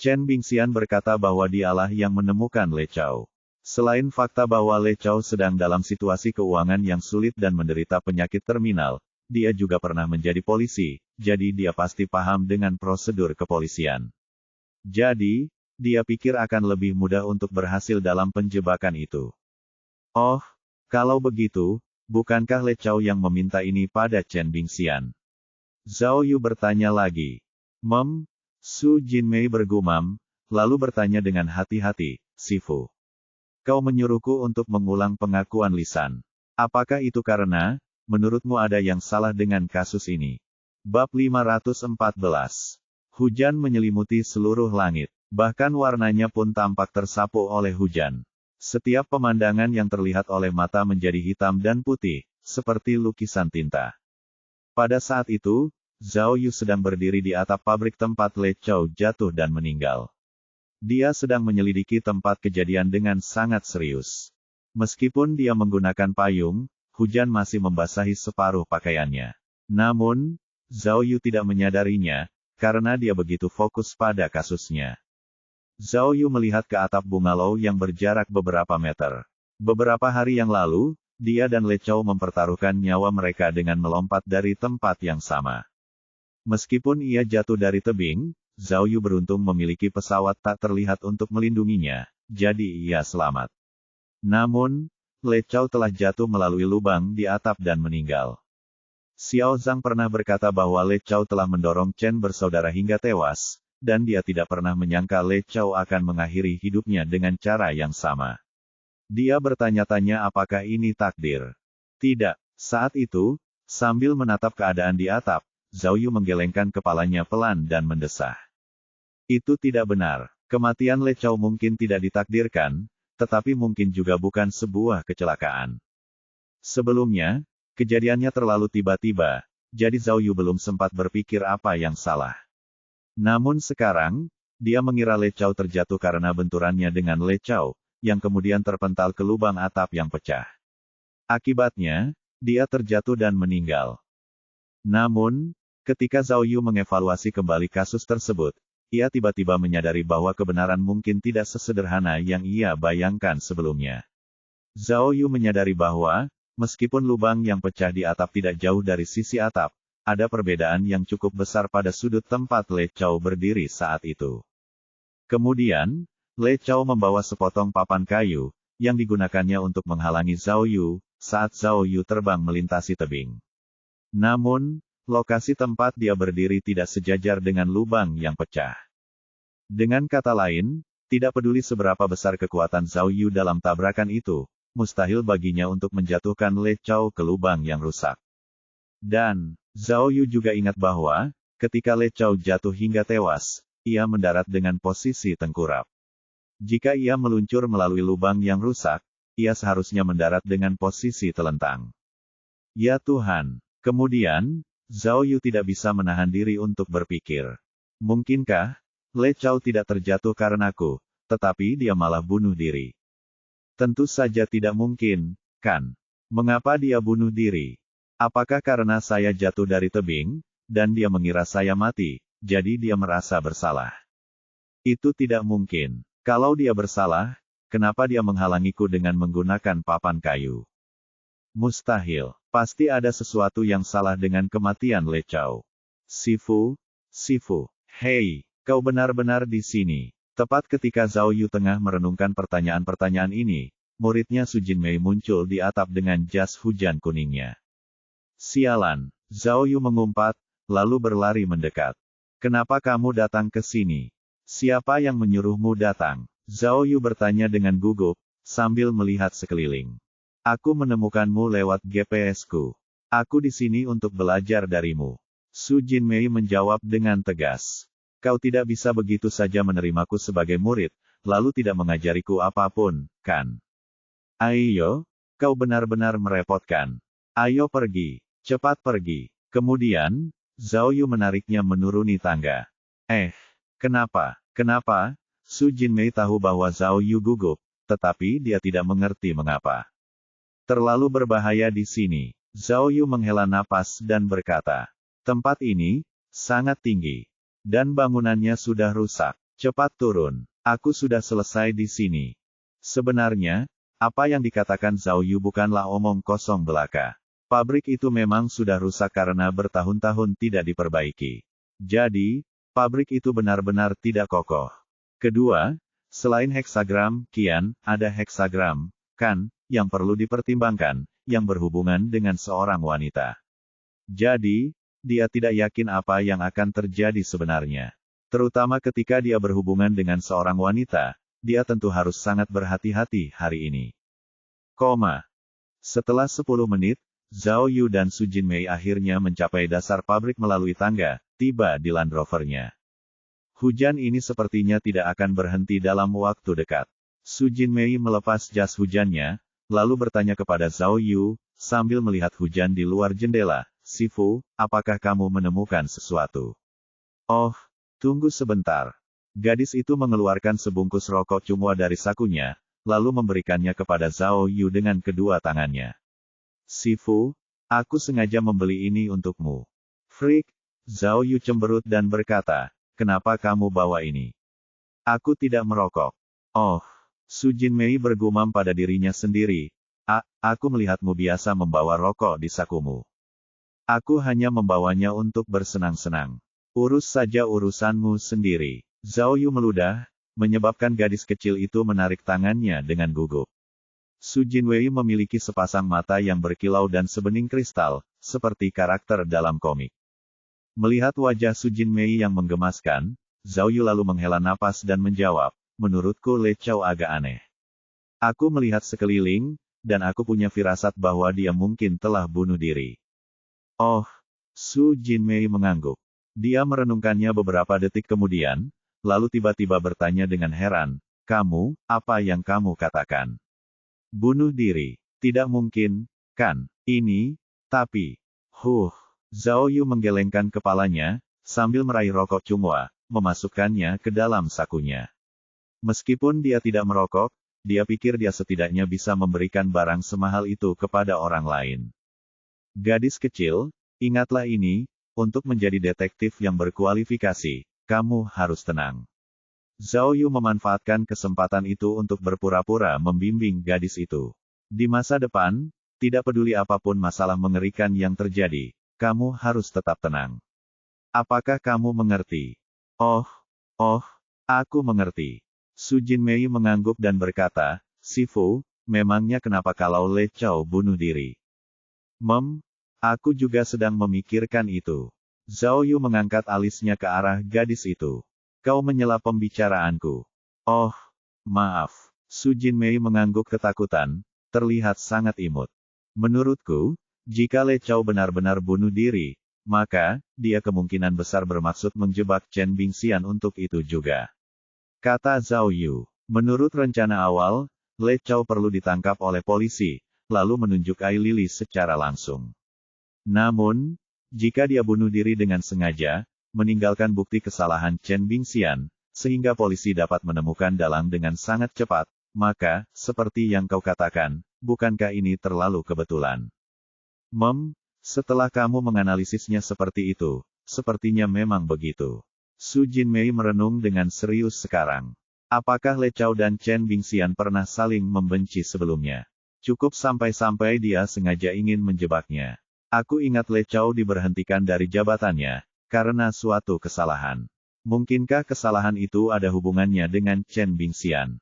Chen Bingxian berkata bahwa dialah yang menemukan Le Chao. Selain fakta bahwa Le Chao sedang dalam situasi keuangan yang sulit dan menderita penyakit terminal, dia juga pernah menjadi polisi, jadi dia pasti paham dengan prosedur kepolisian. Jadi, dia pikir akan lebih mudah untuk berhasil dalam penjebakan itu. Oh, kalau begitu, bukankah Le Chao yang meminta ini pada Chen Bingxian? Zhao Yu bertanya lagi. Su Jinmei bergumam, lalu bertanya dengan hati-hati, Sifu. Kau menyuruhku untuk mengulang pengakuan lisan. Apakah itu karena, menurutmu ada yang salah dengan kasus ini? Bab 514. Hujan menyelimuti seluruh langit. Bahkan warnanya pun tampak tersapu oleh hujan. Setiap pemandangan yang terlihat oleh mata menjadi hitam dan putih, seperti lukisan tinta. Pada saat itu, Zhao Yu sedang berdiri di atap pabrik tempat Le Chao jatuh dan meninggal. Dia sedang menyelidiki tempat kejadian dengan sangat serius. Meskipun dia menggunakan payung, hujan masih membasahi separuh pakaiannya. Namun, Zhao Yu tidak menyadarinya, karena dia begitu fokus pada kasusnya. Zhao Yu melihat ke atap bungalow yang berjarak beberapa meter. Beberapa hari yang lalu, dia dan Le Chao mempertaruhkan nyawa mereka dengan melompat dari tempat yang sama. Meskipun ia jatuh dari tebing, Zhao Yu beruntung memiliki pesawat tak terlihat untuk melindunginya, jadi ia selamat. Namun, Le Chao telah jatuh melalui lubang di atap dan meninggal. Xiao Zhang pernah berkata bahwa Le Chao telah mendorong Chen bersaudara hingga tewas, dan dia tidak pernah menyangka Le Chao akan mengakhiri hidupnya dengan cara yang sama. Dia bertanya-tanya apakah ini takdir. Tidak. Saat itu, sambil menatap keadaan di atap, Zhao Yu menggelengkan kepalanya pelan dan mendesah. Itu tidak benar. Kematian Le Chao mungkin tidak ditakdirkan, tetapi mungkin juga bukan sebuah kecelakaan. Sebelumnya, kejadiannya terlalu tiba-tiba, jadi Zhao Yu belum sempat berpikir apa yang salah. Namun sekarang, dia mengira Le Chao terjatuh karena benturannya dengan Le Chao, yang kemudian terpental ke lubang atap yang pecah. Akibatnya, dia terjatuh dan meninggal. Namun, ketika Zhao Yu mengevaluasi kembali kasus tersebut, ia tiba-tiba menyadari bahwa kebenaran mungkin tidak sesederhana yang ia bayangkan sebelumnya. Zhao Yu menyadari bahwa, meskipun lubang yang pecah di atap tidak jauh dari sisi atap, ada perbedaan yang cukup besar pada sudut tempat Le Chao berdiri saat itu. Kemudian, Le Chao membawa sepotong papan kayu, yang digunakannya untuk menghalangi Zhao Yu, saat Zhao Yu terbang melintasi tebing. Namun, lokasi tempat dia berdiri tidak sejajar dengan lubang yang pecah. Dengan kata lain, tidak peduli seberapa besar kekuatan Zhao Yu dalam tabrakan itu, mustahil baginya untuk menjatuhkan Le Chao ke lubang yang rusak. Dan, Zhao Yu juga ingat bahwa, ketika Le Chao jatuh hingga tewas, ia mendarat dengan posisi tengkurap. Jika ia meluncur melalui lubang yang rusak, ia seharusnya mendarat dengan posisi telentang. Ya Tuhan! Kemudian, Zhao Yu tidak bisa menahan diri untuk berpikir. Mungkinkah, Le Chao tidak terjatuh karenaku, tetapi dia malah bunuh diri? Tentu saja tidak mungkin, kan? Mengapa dia bunuh diri? Apakah karena saya jatuh dari tebing, dan dia mengira saya mati, jadi dia merasa bersalah? Itu tidak mungkin. Kalau dia bersalah, kenapa dia menghalangiku dengan menggunakan papan kayu? Mustahil. Pasti ada sesuatu yang salah dengan kematian Le Chao. Sifu, hei, kau benar-benar di sini. Tepat ketika Zhao Yu tengah merenungkan pertanyaan-pertanyaan ini, muridnya Su Jinmei muncul di atap dengan jas hujan kuningnya. Sialan, Zhao Yu mengumpat, lalu berlari mendekat. Kenapa kamu datang ke sini? Siapa yang menyuruhmu datang? Zhao Yu bertanya dengan gugup, sambil melihat sekeliling. Aku menemukanmu lewat GPS-ku. Aku di sini untuk belajar darimu. Su Jinmei menjawab dengan tegas. Kau tidak bisa begitu saja menerimaku sebagai murid, lalu tidak mengajariku apapun, kan? Ayo, kau benar-benar merepotkan. Ayo pergi, cepat pergi. Kemudian, Zhao Yu menariknya menuruni tangga. Kenapa? Su Jinmei tahu bahwa Zhao Yu gugup, tetapi dia tidak mengerti mengapa. Terlalu berbahaya di sini. Zhao Yu menghela napas dan berkata, tempat ini sangat tinggi, dan bangunannya sudah rusak. Cepat turun. Aku sudah selesai di sini. Sebenarnya, apa yang dikatakan Zhao Yu bukanlah omong kosong belaka. Pabrik itu memang sudah rusak karena bertahun-tahun tidak diperbaiki. Jadi, pabrik itu benar-benar tidak kokoh. Kedua, selain heksagram, kian, ada heksagram, kan, yang perlu dipertimbangkan, yang berhubungan dengan seorang wanita. Jadi, dia tidak yakin apa yang akan terjadi sebenarnya. Terutama ketika dia berhubungan dengan seorang wanita, dia tentu harus sangat berhati-hati hari ini. Setelah 10 menit, Zhao Yu dan Su Jinmei akhirnya mencapai dasar pabrik melalui tangga, tiba di Land Rover-nya. Hujan ini sepertinya tidak akan berhenti dalam waktu dekat. Su Jinmei melepas jas hujannya, lalu bertanya kepada Zhao Yu, sambil melihat hujan di luar jendela, Sifu, apakah kamu menemukan sesuatu? Oh, tunggu sebentar. Gadis itu mengeluarkan sebungkus rokok cumwa dari sakunya, lalu memberikannya kepada Zhao Yu dengan kedua tangannya. Sifu, aku sengaja membeli ini untukmu. Freak, Zhao Yu cemberut dan berkata, kenapa kamu bawa ini? Aku tidak merokok. Oh, Su Jinmei bergumam pada dirinya sendiri. Aku melihatmu biasa membawa rokok di sakumu. Aku hanya membawanya untuk bersenang-senang. Urus saja urusanmu sendiri. Zhao Yu meludah, menyebabkan gadis kecil itu menarik tangannya dengan gugup. Su Jinwei memiliki sepasang mata yang berkilau dan sebening kristal, seperti karakter dalam komik. Melihat wajah Su Jinmei yang menggemaskan, Zhao Yu lalu menghela napas dan menjawab, menurutku Le Chao agak aneh. Aku melihat sekeliling, dan aku punya firasat bahwa dia mungkin telah bunuh diri. Oh, Su Jinmei mengangguk. Dia merenungkannya beberapa detik kemudian, lalu tiba-tiba bertanya dengan heran, kamu, apa yang kamu katakan? Bunuh diri? Tidak mungkin, kan? Tapi, Zhao Yu menggelengkan kepalanya, sambil meraih rokok Chunghwa, memasukkannya ke dalam sakunya. Meskipun dia tidak merokok, dia pikir dia setidaknya bisa memberikan barang semahal itu kepada orang lain. Gadis kecil, ingatlah ini, untuk menjadi detektif yang berkualifikasi, kamu harus tenang. Zhao Yu memanfaatkan kesempatan itu untuk berpura-pura membimbing gadis itu. Di masa depan, tidak peduli apapun masalah mengerikan yang terjadi, kamu harus tetap tenang. Apakah kamu mengerti? Oh, aku mengerti. Su Jinmei mengangguk dan berkata, Sifu, memangnya kenapa kalau Le Chao bunuh diri? Aku juga sedang memikirkan itu. Zhao Yu mengangkat alisnya ke arah gadis itu. Kau menyela pembicaraanku. Oh, maaf. Su Jinmei mengangguk ketakutan, terlihat sangat imut. Menurutku, jika Le Chao benar-benar bunuh diri, maka, dia kemungkinan besar bermaksud menjebak Chen Bingxian untuk itu juga. Kata Zhao Yu. Menurut rencana awal, Le Chao perlu ditangkap oleh polisi, lalu menunjuk Ai Lili secara langsung. Namun, jika dia bunuh diri dengan sengaja, meninggalkan bukti kesalahan Chen Bingxian, sehingga polisi dapat menemukan dalang dengan sangat cepat, maka, seperti yang kau katakan, bukankah ini terlalu kebetulan? Setelah kamu menganalisisnya seperti itu, sepertinya memang begitu. Su Jinmei merenung dengan serius sekarang. Apakah Le Chao dan Chen Bingxian pernah saling membenci sebelumnya? Cukup sampai-sampai dia sengaja ingin menjebaknya. Aku ingat Le Chao diberhentikan dari jabatannya, karena suatu kesalahan. Mungkinkah kesalahan itu ada hubungannya dengan Chen Bingxian?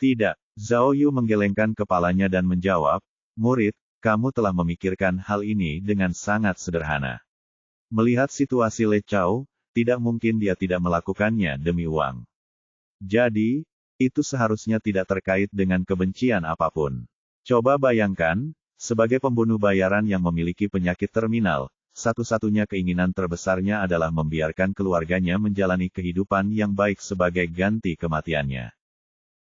Tidak. Zhao Yu menggelengkan kepalanya dan menjawab, murid, kamu telah memikirkan hal ini dengan sangat sederhana. Melihat situasi Le Chao, tidak mungkin dia tidak melakukannya demi uang. Jadi, itu seharusnya tidak terkait dengan kebencian apapun. Coba bayangkan, sebagai pembunuh bayaran yang memiliki penyakit terminal, satu-satunya keinginan terbesarnya adalah membiarkan keluarganya menjalani kehidupan yang baik sebagai ganti kematiannya.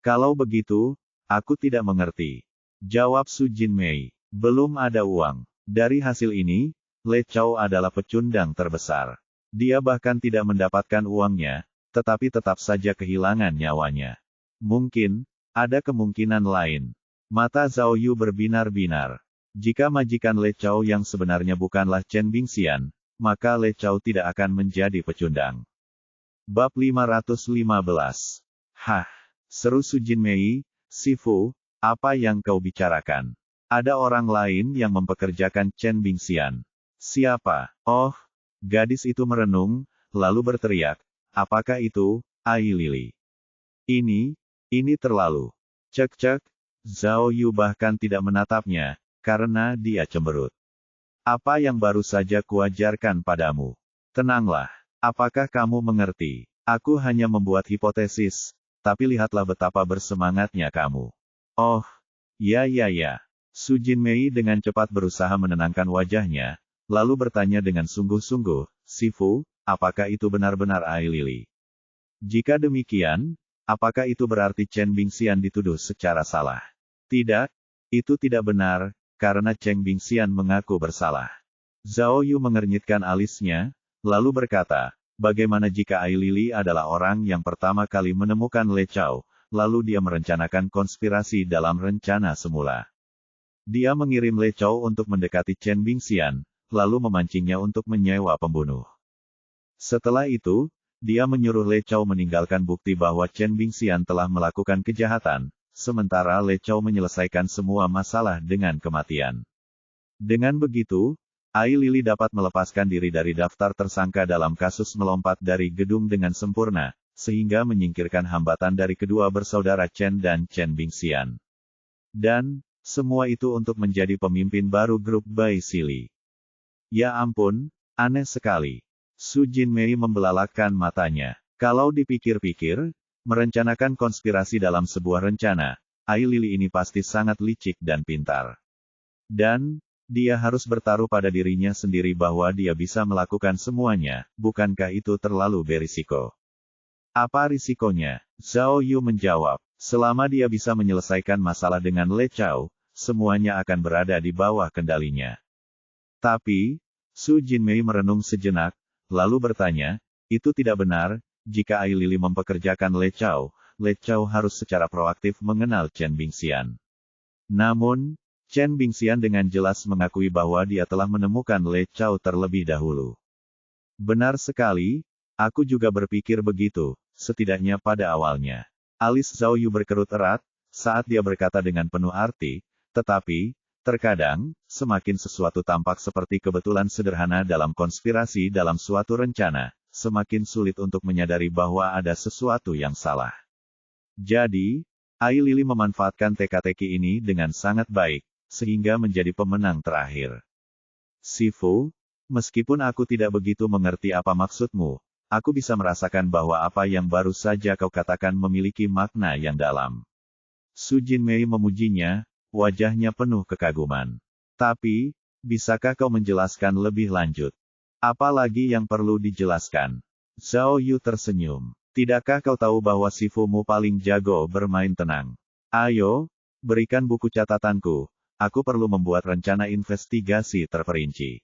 Kalau begitu, aku tidak mengerti. Jawab Su Jinmei. Belum ada uang. Dari hasil ini, Le Chao adalah pecundang terbesar. Dia bahkan tidak mendapatkan uangnya, tetapi tetap saja kehilangan nyawanya. Mungkin, ada kemungkinan lain. Mata Zhao Yu berbinar-binar. Jika majikan Le Chao yang sebenarnya bukanlah Chen Bingxian, maka Le Chao tidak akan menjadi pecundang. Bab 515. Seru Su Jinmei, Sifu, apa yang kau bicarakan? Ada orang lain yang mempekerjakan Chen Bingxian. Siapa? Oh, gadis itu merenung, lalu berteriak, apakah itu, Ai Lili? Ini terlalu. Cek. Zhao Yu bahkan tidak menatapnya, karena dia cemberut. Apa yang baru saja kuajarkan padamu? Tenanglah. Apakah kamu mengerti? Aku hanya membuat hipotesis, tapi lihatlah betapa bersemangatnya kamu. Oh, ya. Su Jinmei dengan cepat berusaha menenangkan wajahnya, lalu bertanya dengan sungguh-sungguh, Sifu, apakah itu benar-benar Ai Lili? Jika demikian, apakah itu berarti Chen Bingxian dituduh secara salah? Tidak, itu tidak benar, karena Chen Bingxian mengaku bersalah. Zhao Yu mengernyitkan alisnya, lalu berkata, bagaimana jika Ai Lili adalah orang yang pertama kali menemukan Le Chao, lalu dia merencanakan konspirasi dalam rencana semula. Dia mengirim Le Chao untuk mendekati Chen Bingxian, lalu memancingnya untuk menyewa pembunuh. Setelah itu, dia menyuruh Le Chao meninggalkan bukti bahwa Chen Bingxian telah melakukan kejahatan, sementara Le Chao menyelesaikan semua masalah dengan kematian. Dengan begitu, Ai Lili dapat melepaskan diri dari daftar tersangka dalam kasus melompat dari gedung dengan sempurna, sehingga menyingkirkan hambatan dari kedua bersaudara Chen dan Chen Bingxian. Dan, semua itu untuk menjadi pemimpin baru grup Bai Sili. Ya ampun, aneh sekali. Su Jinmei membelalakkan matanya. Kalau dipikir-pikir, merencanakan konspirasi dalam sebuah rencana, Ai Lili ini pasti sangat licik dan pintar. Dan, dia harus bertaruh pada dirinya sendiri bahwa dia bisa melakukan semuanya, bukankah itu terlalu berisiko? Apa risikonya? Zhao Yu menjawab, selama dia bisa menyelesaikan masalah dengan Le Chao, semuanya akan berada di bawah kendalinya. Tapi, Su Jinmei merenung sejenak, lalu bertanya, itu tidak benar, jika Ai Lili mempekerjakan Le Chao harus secara proaktif mengenal Chen Bingxian. Namun, Chen Bingxian dengan jelas mengakui bahwa dia telah menemukan Le Chao terlebih dahulu. Benar sekali, aku juga berpikir begitu, setidaknya pada awalnya. Alis Zhao Yu berkerut erat, saat dia berkata dengan penuh arti, tetapi, terkadang, semakin sesuatu tampak seperti kebetulan sederhana dalam konspirasi dalam suatu rencana, semakin sulit untuk menyadari bahwa ada sesuatu yang salah. Jadi, Ai Lili memanfaatkan teka-teki ini dengan sangat baik, sehingga menjadi pemenang terakhir. Sifu, meskipun aku tidak begitu mengerti apa maksudmu, aku bisa merasakan bahwa apa yang baru saja kau katakan memiliki makna yang dalam. Su Jinmei memujinya, wajahnya penuh kekaguman. Tapi, bisakah kau menjelaskan lebih lanjut? Apa lagi yang perlu dijelaskan? Zhao Yu tersenyum. Tidakkah kau tahu bahwa sifumu paling jago bermain tenang? Ayo, berikan buku catatanku. Aku perlu membuat rencana investigasi terperinci.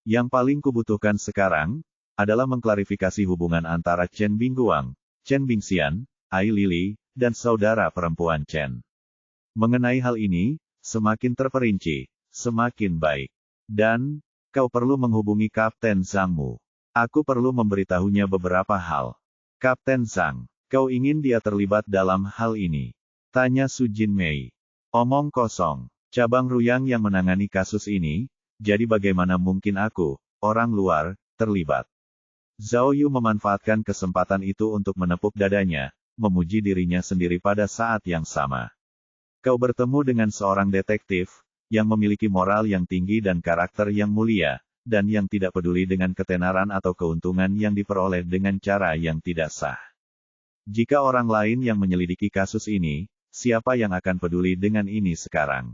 Yang paling kubutuhkan sekarang, adalah mengklarifikasi hubungan antara Chen Bingguang, Chen Bingxian, Ai Lili, dan saudara perempuan Chen. Mengenai hal ini, semakin terperinci, semakin baik. Dan, kau perlu menghubungi Kapten Zhangmu. Aku perlu memberitahunya beberapa hal. Kapten Zhang, kau ingin dia terlibat dalam hal ini? Tanya Su Jinmei. Omong kosong. Cabang Ruyang yang menangani kasus ini, jadi bagaimana mungkin aku, orang luar, terlibat? Zhao Yu memanfaatkan kesempatan itu untuk menepuk dadanya, memuji dirinya sendiri pada saat yang sama. Kau bertemu dengan seorang detektif, yang memiliki moral yang tinggi dan karakter yang mulia, dan yang tidak peduli dengan ketenaran atau keuntungan yang diperoleh dengan cara yang tidak sah. Jika orang lain yang menyelidiki kasus ini, siapa yang akan peduli dengan ini sekarang?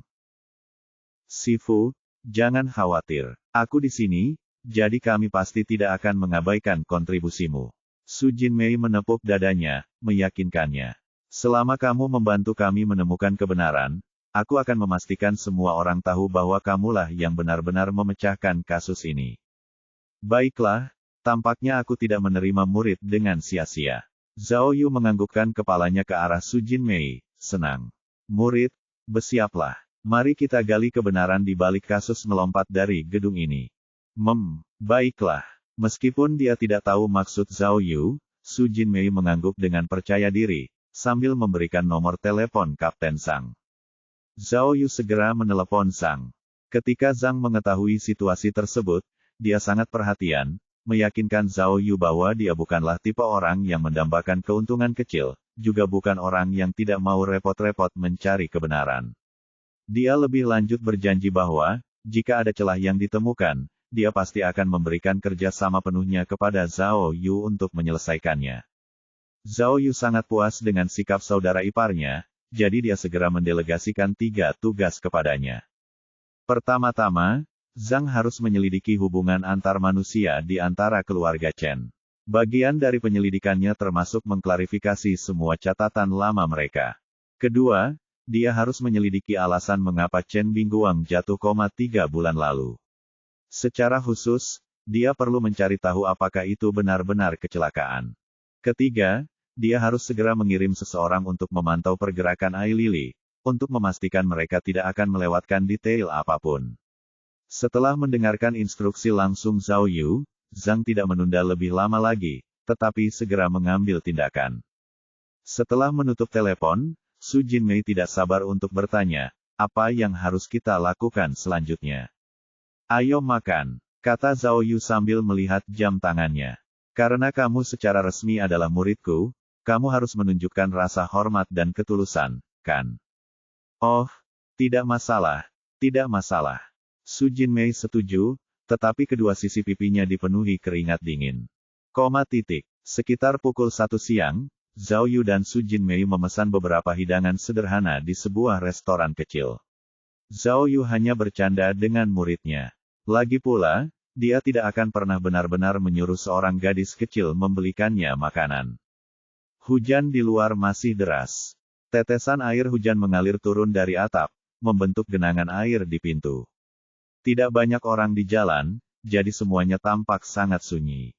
Sifu, jangan khawatir. Aku di sini, jadi kami pasti tidak akan mengabaikan kontribusimu. Su Jinmei menepuk dadanya, meyakinkannya. Selama kamu membantu kami menemukan kebenaran, aku akan memastikan semua orang tahu bahwa kamulah yang benar-benar memecahkan kasus ini. Baiklah, tampaknya aku tidak menerima murid dengan sia-sia. Zhao Yu menganggukkan kepalanya ke arah Su Jinmei, senang. Murid, bersiaplah. Mari kita gali kebenaran di balik kasus melompat dari gedung ini. Baiklah. Meskipun dia tidak tahu maksud Zhao Yu, Su Jinmei mengangguk dengan percaya diri, sambil memberikan nomor telepon Kapten Zhang. Zhao Yu segera menelepon Zhang. Ketika Zhang mengetahui situasi tersebut, dia sangat perhatian, meyakinkan Zhao Yu bahwa dia bukanlah tipe orang yang mendambakan keuntungan kecil, juga bukan orang yang tidak mau repot-repot mencari kebenaran. Dia lebih lanjut berjanji bahwa, jika ada celah yang ditemukan, dia pasti akan memberikan kerjasama penuhnya kepada Zhao Yu untuk menyelesaikannya. Zhao Yu sangat puas dengan sikap saudara iparnya, jadi dia segera mendelegasikan 3 tugas kepadanya. Pertama-tama, Zhang harus menyelidiki hubungan antar manusia di antara keluarga Chen. Bagian dari penyelidikannya termasuk mengklarifikasi semua catatan lama mereka. Kedua, dia harus menyelidiki alasan mengapa Chen Bingguang jatuh 3 bulan lalu. Secara khusus, dia perlu mencari tahu apakah itu benar-benar kecelakaan. Ketiga, dia harus segera mengirim seseorang untuk memantau pergerakan Ai Lili, untuk memastikan mereka tidak akan melewatkan detail apapun. Setelah mendengarkan instruksi langsung Zhao Yu, Zhang tidak menunda lebih lama lagi, tetapi segera mengambil tindakan. Setelah menutup telepon, Su Jinmei tidak sabar untuk bertanya, apa yang harus kita lakukan selanjutnya? Ayo makan, kata Zhao Yu sambil melihat jam tangannya. Karena kamu secara resmi adalah muridku, kamu harus menunjukkan rasa hormat dan ketulusan, kan? Oh, tidak masalah, tidak masalah. Su Jinmei setuju, tetapi kedua sisi pipinya dipenuhi keringat dingin. Sekitar pukul 1 siang, Zhao Yu dan Su Jinmei memesan beberapa hidangan sederhana di sebuah restoran kecil. Zhao Yu hanya bercanda dengan muridnya. Lagi pula, dia tidak akan pernah benar-benar menyuruh seorang gadis kecil membelikannya makanan. Hujan di luar masih deras. Tetesan air hujan mengalir turun dari atap, membentuk genangan air di pintu. Tidak banyak orang di jalan, jadi semuanya tampak sangat sunyi.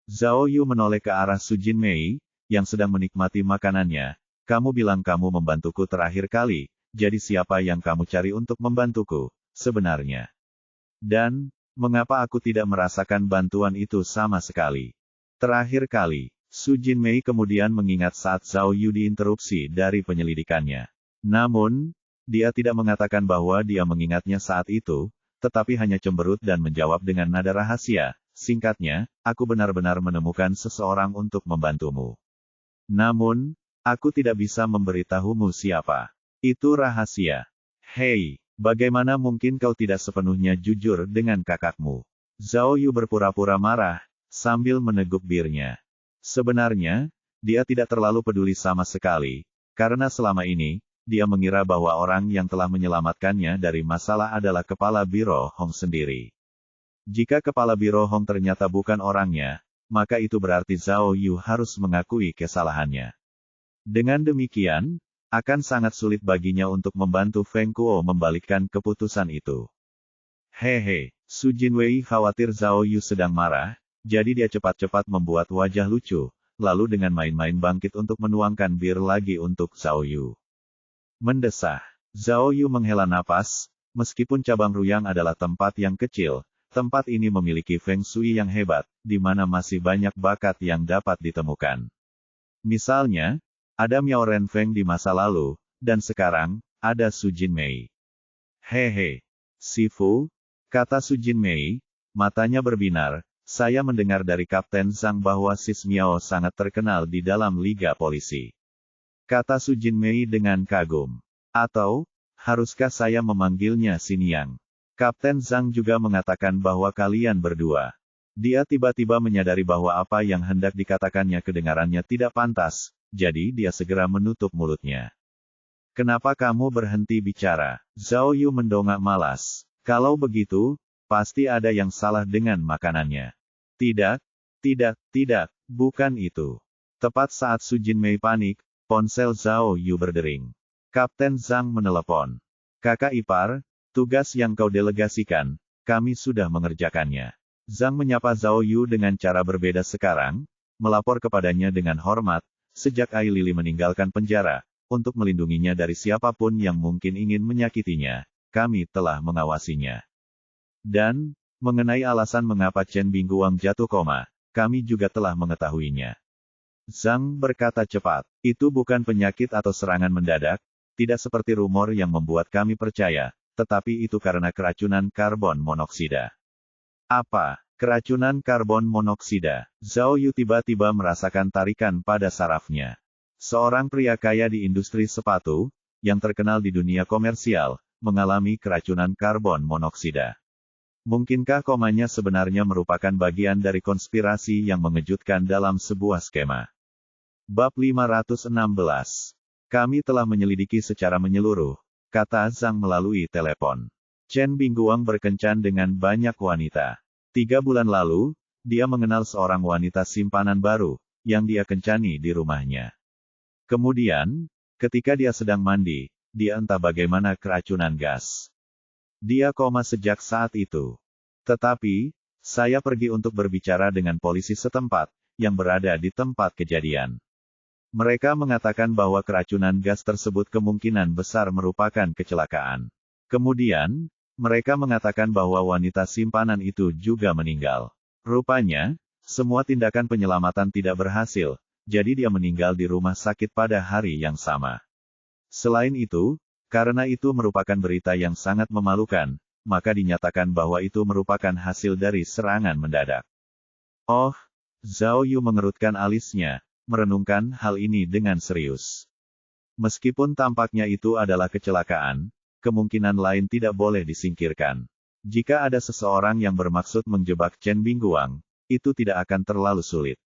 Zhao Yu menoleh ke arah Su Jinmei, yang sedang menikmati makanannya. Kamu bilang kamu membantuku terakhir kali, jadi siapa yang kamu cari untuk membantuku, sebenarnya? Dan, mengapa aku tidak merasakan bantuan itu sama sekali? Terakhir kali, Su Jinmei kemudian mengingat saat Zhao Yu diinterupsi dari penyelidikannya. Namun, dia tidak mengatakan bahwa dia mengingatnya saat itu, tetapi hanya cemberut dan menjawab dengan nada rahasia, singkatnya, aku benar-benar menemukan seseorang untuk membantumu. Namun, aku tidak bisa memberitahumu siapa. Itu rahasia. Hei, bagaimana mungkin kau tidak sepenuhnya jujur dengan kakakmu? Zhao Yu berpura-pura marah, sambil meneguk birnya. Sebenarnya, dia tidak terlalu peduli sama sekali, karena selama ini, dia mengira bahwa orang yang telah menyelamatkannya dari masalah adalah kepala Biro Hong sendiri. Jika kepala Biro Hong ternyata bukan orangnya, maka itu berarti Zhao Yu harus mengakui kesalahannya. Dengan demikian, akan sangat sulit baginya untuk membantu Feng Kuo membalikkan keputusan itu. Hehe, Su Jinwei khawatir Zhao Yu sedang marah, jadi dia cepat-cepat membuat wajah lucu, lalu dengan main-main bangkit untuk menuangkan bir lagi untuk Zhao Yu. Mendesah, Zhao Yu menghela napas, meskipun cabang Ruyang adalah tempat yang kecil, tempat ini memiliki Feng Shui yang hebat, di mana masih banyak bakat yang dapat ditemukan. Misalnya, ada Miao Renfeng di masa lalu, dan sekarang, ada Su Jinmei. Hehe, Sifu, kata Su Jinmei, matanya berbinar, saya mendengar dari Kapten Zhang bahwa Sis Miao sangat terkenal di dalam Liga Polisi. Kata Su Jinmei dengan kagum. Atau, haruskah saya memanggilnya Xiniang? Kapten Zhang juga mengatakan bahwa kalian berdua. Dia tiba-tiba menyadari bahwa apa yang hendak dikatakannya kedengarannya tidak pantas, jadi dia segera menutup mulutnya. Kenapa kamu berhenti bicara? Zhao Yu mendongak malas. Kalau begitu, pasti ada yang salah dengan makanannya. Tidak, bukan itu. Tepat saat Su Jinmei panik, ponsel Zhao Yu berdering. Kapten Zhang menelepon. Kakak ipar, tugas yang kau delegasikan, kami sudah mengerjakannya. Zhang menyapa Zhao Yu dengan cara berbeda sekarang, melapor kepadanya dengan hormat, sejak Ai Lili meninggalkan penjara, untuk melindunginya dari siapapun yang mungkin ingin menyakitinya, kami telah mengawasinya. Dan, mengenai alasan mengapa Chen Bingguang jatuh koma, kami juga telah mengetahuinya. Zhang berkata cepat, itu bukan penyakit atau serangan mendadak, tidak seperti rumor yang membuat kami percaya, tetapi itu karena keracunan karbon monoksida. Apa? Keracunan karbon monoksida? Zhao Yu tiba-tiba merasakan tarikan pada sarafnya. Seorang pria kaya di industri sepatu, yang terkenal di dunia komersial, mengalami keracunan karbon monoksida. Mungkinkah komanya sebenarnya merupakan bagian dari konspirasi yang mengejutkan dalam sebuah skema? Bab 516. Kami telah menyelidiki secara menyeluruh, kata Zhang melalui telepon. Chen Bingguang berkencan dengan banyak wanita. 3 bulan lalu, dia mengenal seorang wanita simpanan baru, yang dia kencani di rumahnya. Kemudian, ketika dia sedang mandi, dia entah bagaimana keracunan gas. Dia koma sejak saat itu. Tetapi, saya pergi untuk berbicara dengan polisi setempat, yang berada di tempat kejadian. Mereka mengatakan bahwa keracunan gas tersebut kemungkinan besar merupakan kecelakaan. Kemudian, mereka mengatakan bahwa wanita simpanan itu juga meninggal. Rupanya, Semua tindakan penyelamatan tidak berhasil, jadi dia meninggal di rumah sakit pada hari yang sama. Selain itu, karena itu merupakan berita yang sangat memalukan, maka dinyatakan bahwa itu merupakan hasil dari serangan mendadak. Oh, Zhao Yu mengerutkan alisnya, merenungkan hal ini dengan serius. Meskipun tampaknya itu adalah kecelakaan, kemungkinan lain tidak boleh disingkirkan. Jika ada seseorang yang bermaksud menjebak Chen Bingguang, itu tidak akan terlalu sulit.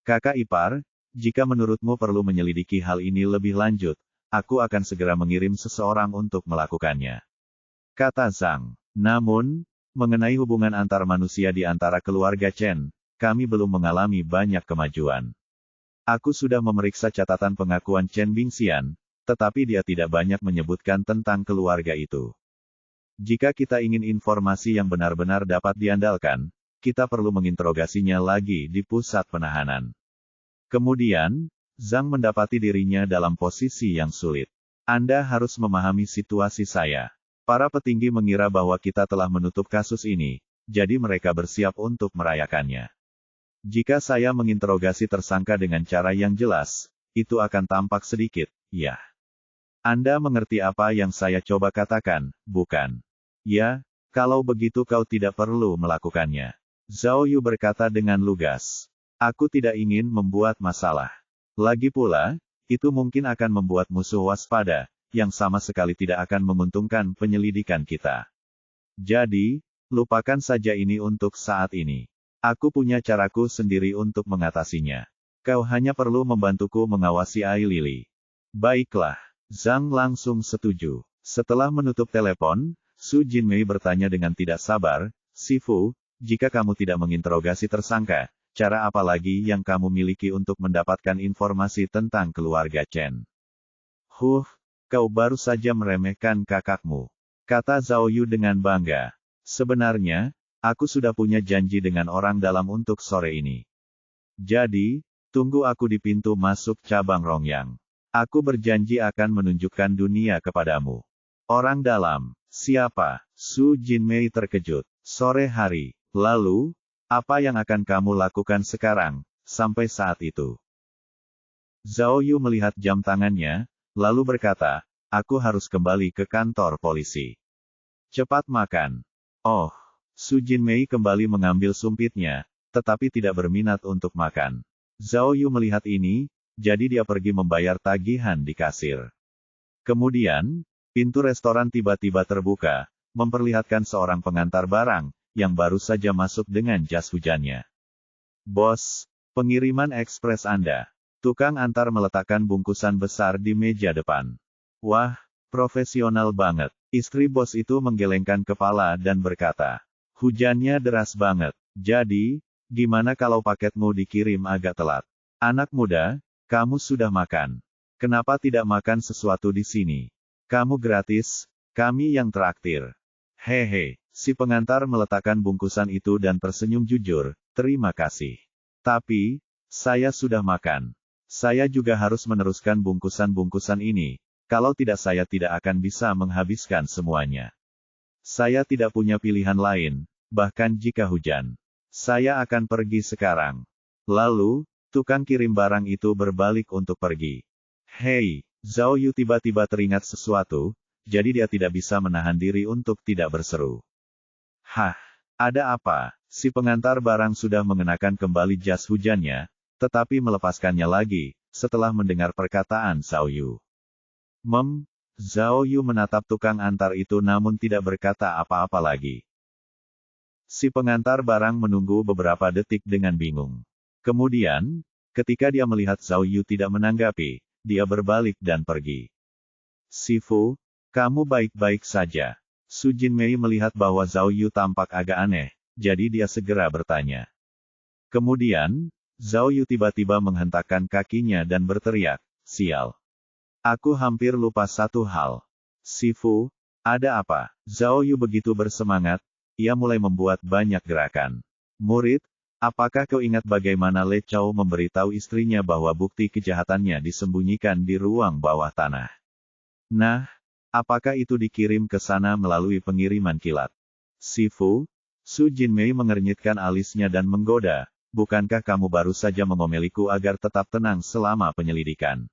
Kakak ipar, jika menurutmu perlu menyelidiki hal ini lebih lanjut, aku akan segera mengirim seseorang untuk melakukannya. Kata Zhang. Namun, mengenai hubungan antar manusia di antara keluarga Chen, kami belum mengalami banyak kemajuan. Aku sudah memeriksa catatan pengakuan Chen Bingxian, tetapi dia tidak banyak menyebutkan tentang keluarga itu. Jika kita ingin informasi yang benar-benar dapat diandalkan, kita perlu menginterogasinya lagi di pusat penahanan. Kemudian, Zhang mendapati dirinya dalam posisi yang sulit. Anda harus memahami situasi saya. Para petinggi mengira bahwa kita telah menutup kasus ini, jadi mereka bersiap untuk merayakannya. Jika saya menginterogasi tersangka dengan cara yang jelas, itu akan tampak sedikit, ya. Anda mengerti apa yang saya coba katakan, bukan? Ya, kalau begitu kau tidak perlu melakukannya. Zhao Yu berkata dengan lugas. Aku tidak ingin membuat masalah. Lagi pula, itu mungkin akan membuat musuh waspada, yang sama sekali tidak akan menguntungkan penyelidikan kita. Jadi, lupakan saja ini untuk saat ini. Aku punya caraku sendiri untuk mengatasinya. Kau hanya perlu membantuku mengawasi Ai Lili. Baiklah. Zhang langsung setuju. Setelah menutup telepon, Su Jinmei bertanya dengan tidak sabar, Sifu, jika kamu tidak menginterogasi tersangka, cara apa lagi yang kamu miliki untuk mendapatkan informasi tentang keluarga Chen? Kau baru saja meremehkan kakakmu. Kata Zhao Yu dengan bangga. Sebenarnya, aku sudah punya janji dengan orang dalam untuk sore ini. Jadi, tunggu aku di pintu masuk cabang Rongyang. Aku berjanji akan menunjukkan dunia kepadamu. Orang dalam, siapa? Su Jinmei terkejut. Sore hari, lalu, apa yang akan kamu lakukan sekarang, sampai saat itu? Zhao Yu melihat jam tangannya, lalu berkata, aku harus kembali ke kantor polisi. Cepat makan. Oh, Su Jinmei kembali mengambil sumpitnya, tetapi tidak berminat untuk makan. Zhao Yu melihat ini, jadi dia pergi membayar tagihan di kasir. Kemudian, pintu restoran tiba-tiba terbuka, memperlihatkan seorang pengantar barang, yang baru saja masuk dengan jas hujannya. Bos, pengiriman ekspres Anda. Tukang antar meletakkan bungkusan besar di meja depan. Wah, profesional banget. Istri bos itu menggelengkan kepala dan berkata, hujannya deras banget, jadi, gimana kalau paketmu dikirim agak telat? Anak muda, kamu sudah makan. Kenapa tidak makan sesuatu di sini? Kamu gratis, kami yang traktir. Hehe, si pengantar meletakkan bungkusan itu dan tersenyum jujur, terima kasih. Tapi, saya sudah makan. Saya juga harus meneruskan bungkusan-bungkusan ini, kalau tidak saya tidak akan bisa menghabiskan semuanya. Saya tidak punya pilihan lain, bahkan jika hujan. Saya akan pergi sekarang. Lalu, tukang kirim barang itu berbalik untuk pergi. Hei, Zhao Yu tiba-tiba teringat sesuatu, jadi dia tidak bisa menahan diri untuk tidak berseru. Hah, ada apa? Si pengantar barang sudah mengenakan kembali jas hujannya, tetapi melepaskannya lagi, setelah mendengar perkataan Zhao Yu. Zhao Yu menatap tukang antar itu namun tidak berkata apa-apa lagi. Si pengantar barang menunggu beberapa detik dengan bingung. Kemudian, ketika dia melihat Zhao Yu tidak menanggapi, dia berbalik dan pergi. Sifu, kamu baik-baik saja. Su Jinmei melihat bahwa Zhao Yu tampak agak aneh, jadi dia segera bertanya. Kemudian, Zhao Yu tiba-tiba menghentakkan kakinya dan berteriak, sial. Aku hampir lupa satu hal. Sifu, ada apa? Zhao Yu begitu bersemangat, ia mulai membuat banyak gerakan. Murid, apakah kau ingat bagaimana Le Chao memberitahu istrinya bahwa bukti kejahatannya disembunyikan di ruang bawah tanah? Nah, apakah itu dikirim ke sana melalui pengiriman kilat? Sifu, Su Jinmei mengernyitkan alisnya dan menggoda, bukankah kamu baru saja mengomeliku agar tetap tenang selama penyelidikan?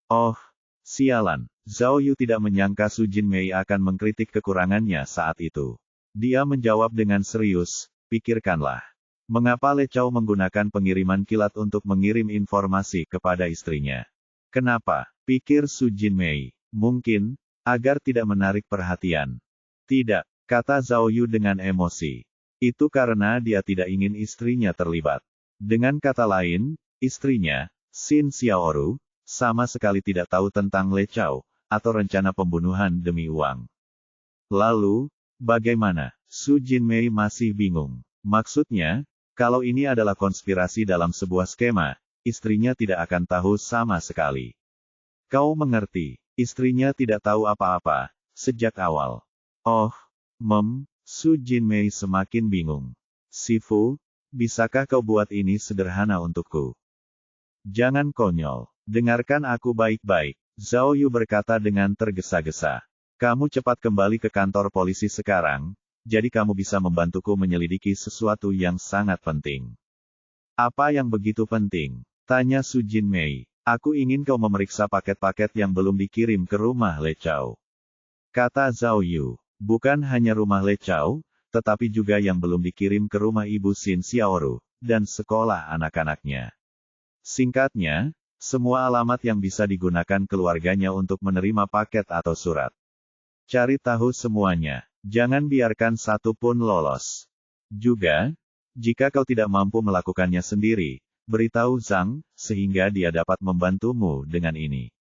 Oh, sialan. Zhao Yu tidak menyangka Su Jinmei akan mengkritik kekurangannya saat itu. Dia menjawab dengan serius, pikirkanlah. Mengapa Le Chao menggunakan pengiriman kilat untuk mengirim informasi kepada istrinya? Kenapa? Pikir Su Jinmei. Mungkin, agar tidak menarik perhatian. Tidak, kata Zhao Yu dengan emosi. Itu karena dia tidak ingin istrinya terlibat. Dengan kata lain, istrinya, Xin Xiaoru, sama sekali tidak tahu tentang Le Chao, atau rencana pembunuhan demi uang. Lalu, bagaimana? Su Jinmei masih bingung. Maksudnya, kalau ini adalah konspirasi dalam sebuah skema, istrinya tidak akan tahu sama sekali. Kau mengerti, istrinya tidak tahu apa-apa, sejak awal. Oh, Su Jinmei semakin bingung. Sifu, bisakah kau buat ini sederhana untukku? Jangan konyol. Dengarkan aku baik-baik. Zhao Yu berkata dengan tergesa-gesa. Kamu cepat kembali ke kantor polisi sekarang, jadi kamu bisa membantuku menyelidiki sesuatu yang sangat penting. Apa yang begitu penting? Tanya Su Jinmei. Aku ingin kau memeriksa paket-paket yang belum dikirim ke rumah Le Chao. Kata Zhao Yu. Bukan hanya rumah Le Chao, tetapi juga yang belum dikirim ke rumah Ibu Xin Xiaoru, dan sekolah anak-anaknya. Singkatnya, semua alamat yang bisa digunakan keluarganya untuk menerima paket atau surat. Cari tahu semuanya. Jangan biarkan satu pun lolos. Juga, jika kau tidak mampu melakukannya sendiri, beritahu Zhang, sehingga dia dapat membantumu dengan ini.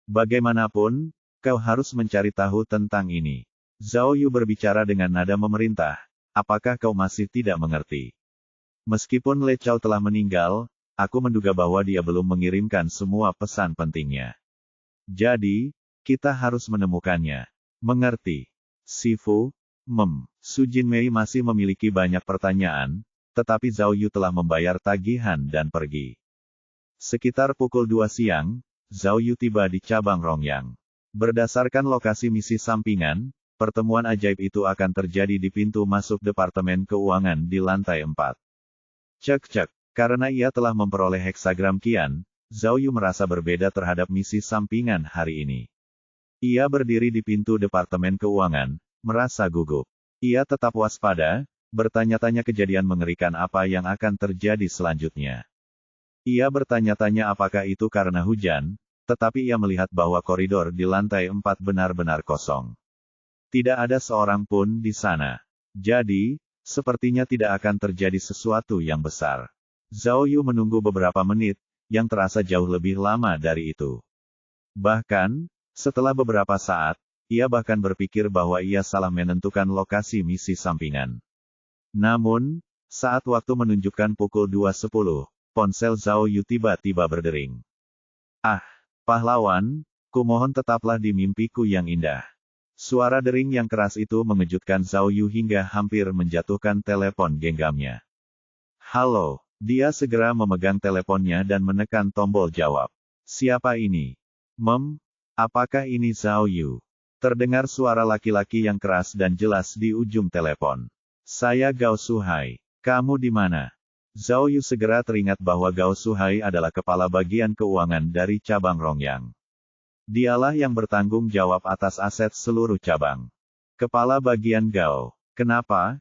Bagaimanapun, kau harus mencari tahu tentang ini. Zhao Yu berbicara dengan nada memerintah. Apakah kau masih tidak mengerti? Meskipun Le Chao telah meninggal, aku menduga bahwa dia belum mengirimkan semua pesan pentingnya. Jadi, kita harus menemukannya. Mengerti? Sifu, Su Jinmei masih memiliki banyak pertanyaan, tetapi Zhao Yu telah membayar tagihan dan pergi. Sekitar pukul 2 siang, Zhao Yu tiba di cabang Rongyang. Berdasarkan lokasi misi sampingan, pertemuan ajaib itu akan terjadi di pintu masuk Departemen Keuangan di lantai 4. Cek-cek. Karena ia telah memperoleh heksagram kian, Zhao Yu merasa berbeda terhadap misi sampingan hari ini. Ia berdiri di pintu Departemen Keuangan, merasa gugup. Ia tetap waspada, bertanya-tanya kejadian mengerikan apa yang akan terjadi selanjutnya. Ia bertanya-tanya apakah itu karena hujan, tetapi ia melihat bahwa koridor di lantai 4 benar-benar kosong. Tidak ada seorang pun di sana. Jadi, sepertinya tidak akan terjadi sesuatu yang besar. Zhao Yu menunggu beberapa menit, yang terasa jauh lebih lama dari itu. Bahkan, setelah beberapa saat, ia bahkan berpikir bahwa ia salah menentukan lokasi misi sampingan. Namun, saat waktu menunjukkan pukul 2.10, ponsel Zhao Yu tiba-tiba berdering. Ah, pahlawan, kumohon tetaplah di mimpiku yang indah. Suara dering yang keras itu mengejutkan Zhao Yu hingga hampir menjatuhkan telepon genggamnya. Halo. Dia segera memegang teleponnya dan menekan tombol jawab. Siapa ini? Apakah ini Zhao Yu? Terdengar suara laki-laki yang keras dan jelas di ujung telepon. Saya Gao Suhai. Kamu di mana? Zhao Yu segera teringat bahwa Gao Suhai adalah kepala bagian keuangan dari cabang Rongyang. Dialah yang bertanggung jawab atas aset seluruh cabang. Kepala bagian Gao. Kenapa?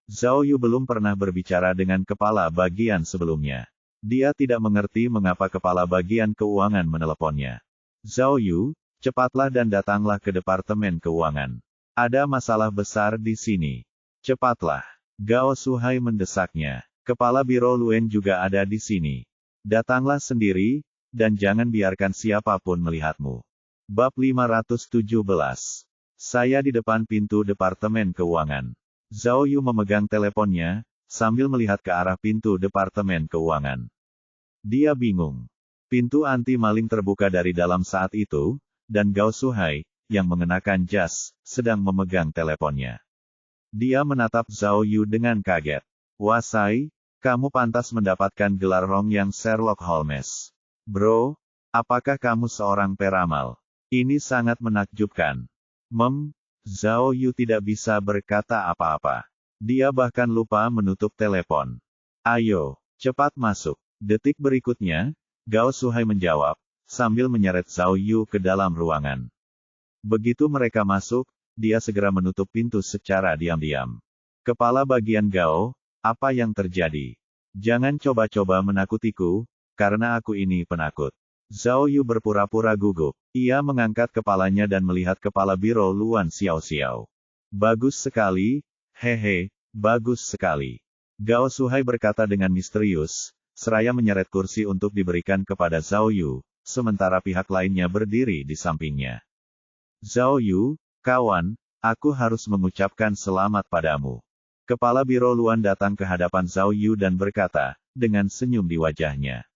Zhao Yu belum pernah berbicara dengan kepala bagian sebelumnya. Dia tidak mengerti mengapa kepala bagian keuangan meneleponnya. Zhao Yu, cepatlah dan datanglah ke Departemen Keuangan. Ada masalah besar di sini. Cepatlah. Gao Suhai mendesaknya. Kepala Biro Luen juga ada di sini. Datanglah sendiri, dan jangan biarkan siapapun melihatmu. Bab 517. Saya di depan pintu Departemen Keuangan. Zhao Yu memegang teleponnya, sambil melihat ke arah pintu Departemen Keuangan. Dia bingung. Pintu anti-maling terbuka dari dalam saat itu, dan Gao Suhai, yang mengenakan jas, sedang memegang teleponnya. Dia menatap Zhao Yu dengan kaget. Wasai, kamu pantas mendapatkan gelar Rongyang Sherlock Holmes. Bro, apakah kamu seorang peramal? Ini sangat menakjubkan. Zhao Yu tidak bisa berkata apa-apa. Dia bahkan lupa menutup telepon. Ayo, cepat masuk. Detik berikutnya, Gao Shuhai menjawab, sambil menyeret Zhao Yu ke dalam ruangan. Begitu mereka masuk, dia segera menutup pintu secara diam-diam. Kepala bagian Gao, apa yang terjadi? Jangan coba-coba menakutiku, karena aku ini penakut. Zhao Yu berpura-pura gugup. Ia mengangkat kepalanya dan melihat kepala biro Luan Xiao-Xiao. Bagus sekali, hehe, bagus sekali. Gao Shuhai berkata dengan misterius, seraya menyeret kursi untuk diberikan kepada Zhao Yu, sementara pihak lainnya berdiri di sampingnya. Zhao Yu, kawan, aku harus mengucapkan selamat padamu. Kepala biro Luan datang ke hadapan Zhao Yu dan berkata, dengan senyum di wajahnya.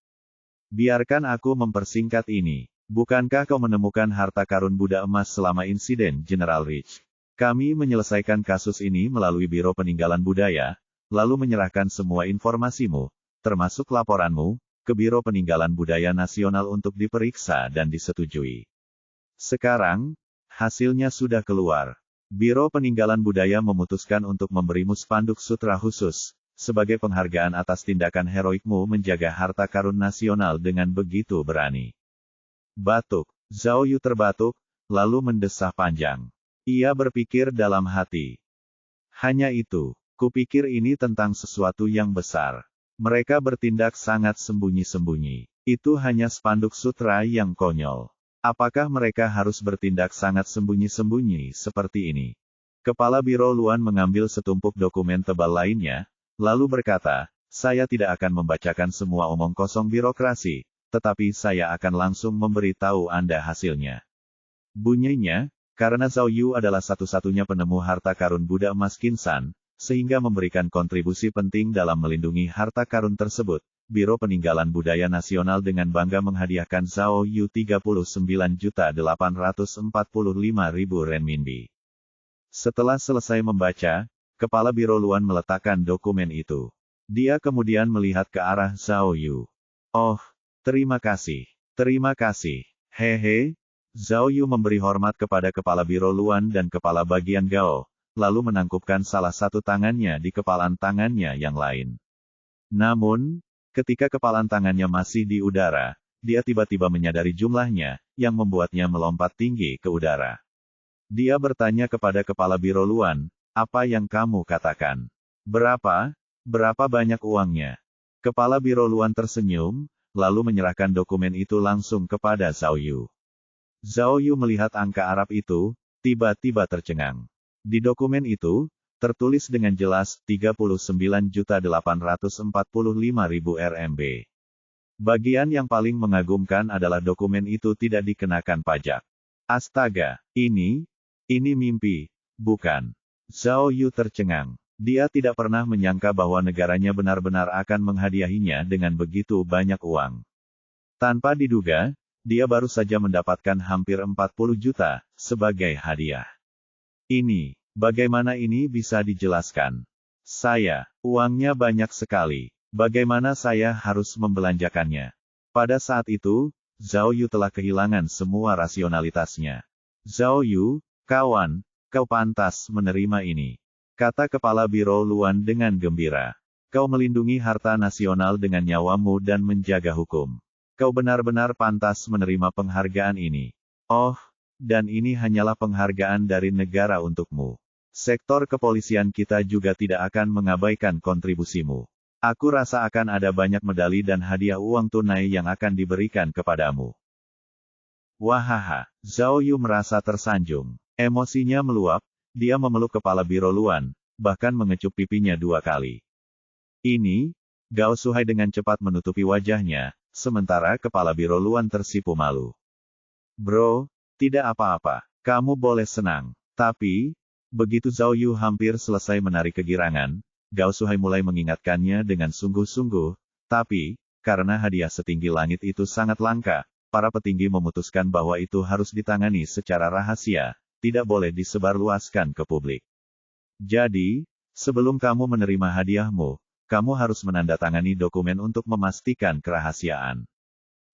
Biarkan aku mempersingkat ini. Bukankah kau menemukan harta karun Buddha emas selama insiden General Rich? Kami menyelesaikan kasus ini melalui Biro Peninggalan Budaya, lalu menyerahkan semua informasimu, termasuk laporanmu, ke Biro Peninggalan Budaya Nasional untuk diperiksa dan disetujui. Sekarang, hasilnya sudah keluar. Biro Peninggalan Budaya memutuskan untuk memberimu spanduk sutra khusus, sebagai penghargaan atas tindakan heroikmu menjaga harta karun nasional dengan begitu berani. Batuk. Zhao Yu terbatuk, lalu mendesah panjang. Ia berpikir dalam hati. Hanya itu, kupikir ini tentang sesuatu yang besar. Mereka bertindak sangat sembunyi-sembunyi. Itu hanya spanduk sutra yang konyol. Apakah mereka harus bertindak sangat sembunyi-sembunyi seperti ini? Kepala Biro Luan mengambil setumpuk dokumen tebal lainnya, lalu berkata, saya tidak akan membacakan semua omong kosong birokrasi, tetapi saya akan langsung memberitahu Anda hasilnya. Bunyinya, karena Zhao Yu adalah satu-satunya penemu harta karun Buddha emas Kinsan, sehingga memberikan kontribusi penting dalam melindungi harta karun tersebut, Biro Peninggalan Budaya Nasional dengan bangga menghadiahkan Zhao Yu 39.845.000 renminbi. Setelah selesai membaca, Kepala Biro Luan meletakkan dokumen itu. Dia kemudian melihat ke arah Zhao Yu. Oh, terima kasih. Terima kasih. Hehe. Zhao Yu memberi hormat kepada Kepala Biro Luan dan Kepala Bagian Gao, lalu menangkupkan salah satu tangannya di kepalan tangannya yang lain. Namun, ketika kepalan tangannya masih di udara, dia tiba-tiba menyadari jumlahnya, yang membuatnya melompat tinggi ke udara. Dia bertanya kepada Kepala Biro Luan, apa yang kamu katakan? Berapa? Berapa banyak uangnya? Kepala Biro Luan tersenyum, lalu menyerahkan dokumen itu langsung kepada Zhao Yu. Zhao Yu melihat angka Arab itu, tiba-tiba tercengang. Di dokumen itu, tertulis dengan jelas 39.845.000 RMB. Bagian yang paling mengagumkan adalah dokumen itu tidak dikenakan pajak. Astaga, ini mimpi, bukan? Zhao Yu tercengang. Dia tidak pernah menyangka bahwa negaranya benar-benar akan menghadiahinya dengan begitu banyak uang. Tanpa diduga, dia baru saja mendapatkan hampir 40 juta, sebagai hadiah. Bagaimana ini bisa dijelaskan? Uangnya banyak sekali. Bagaimana saya harus membelanjakannya? Pada saat itu, Zhao Yu telah kehilangan semua rasionalitasnya. Zhao Yu, kawan, kau pantas menerima ini. Kata Kepala Biro Luan dengan gembira. Kau melindungi harta nasional dengan nyawamu dan menjaga hukum. Kau benar-benar pantas menerima penghargaan ini. Oh, dan ini hanyalah penghargaan dari negara untukmu. Sektor kepolisian kita juga tidak akan mengabaikan kontribusimu. Aku rasa akan ada banyak medali dan hadiah uang tunai yang akan diberikan kepadamu. Wahaha, Zhao Yu merasa tersanjung. Emosinya meluap, dia memeluk Kepala Biro Luan, bahkan mengecup pipinya 2 kali. Gao Shuhai dengan cepat menutupi wajahnya, sementara Kepala Biro Luan tersipu malu. Bro, tidak apa-apa, kamu boleh senang. Tapi, begitu Zhao Yu hampir selesai menarik kegirangan, Gao Shuhai mulai mengingatkannya dengan sungguh-sungguh, tapi, karena hadiah setinggi langit itu sangat langka, para petinggi memutuskan bahwa itu harus ditangani secara rahasia, tidak boleh disebarluaskan ke publik. Jadi, sebelum kamu menerima hadiahmu, kamu harus menandatangani dokumen untuk memastikan kerahasiaan.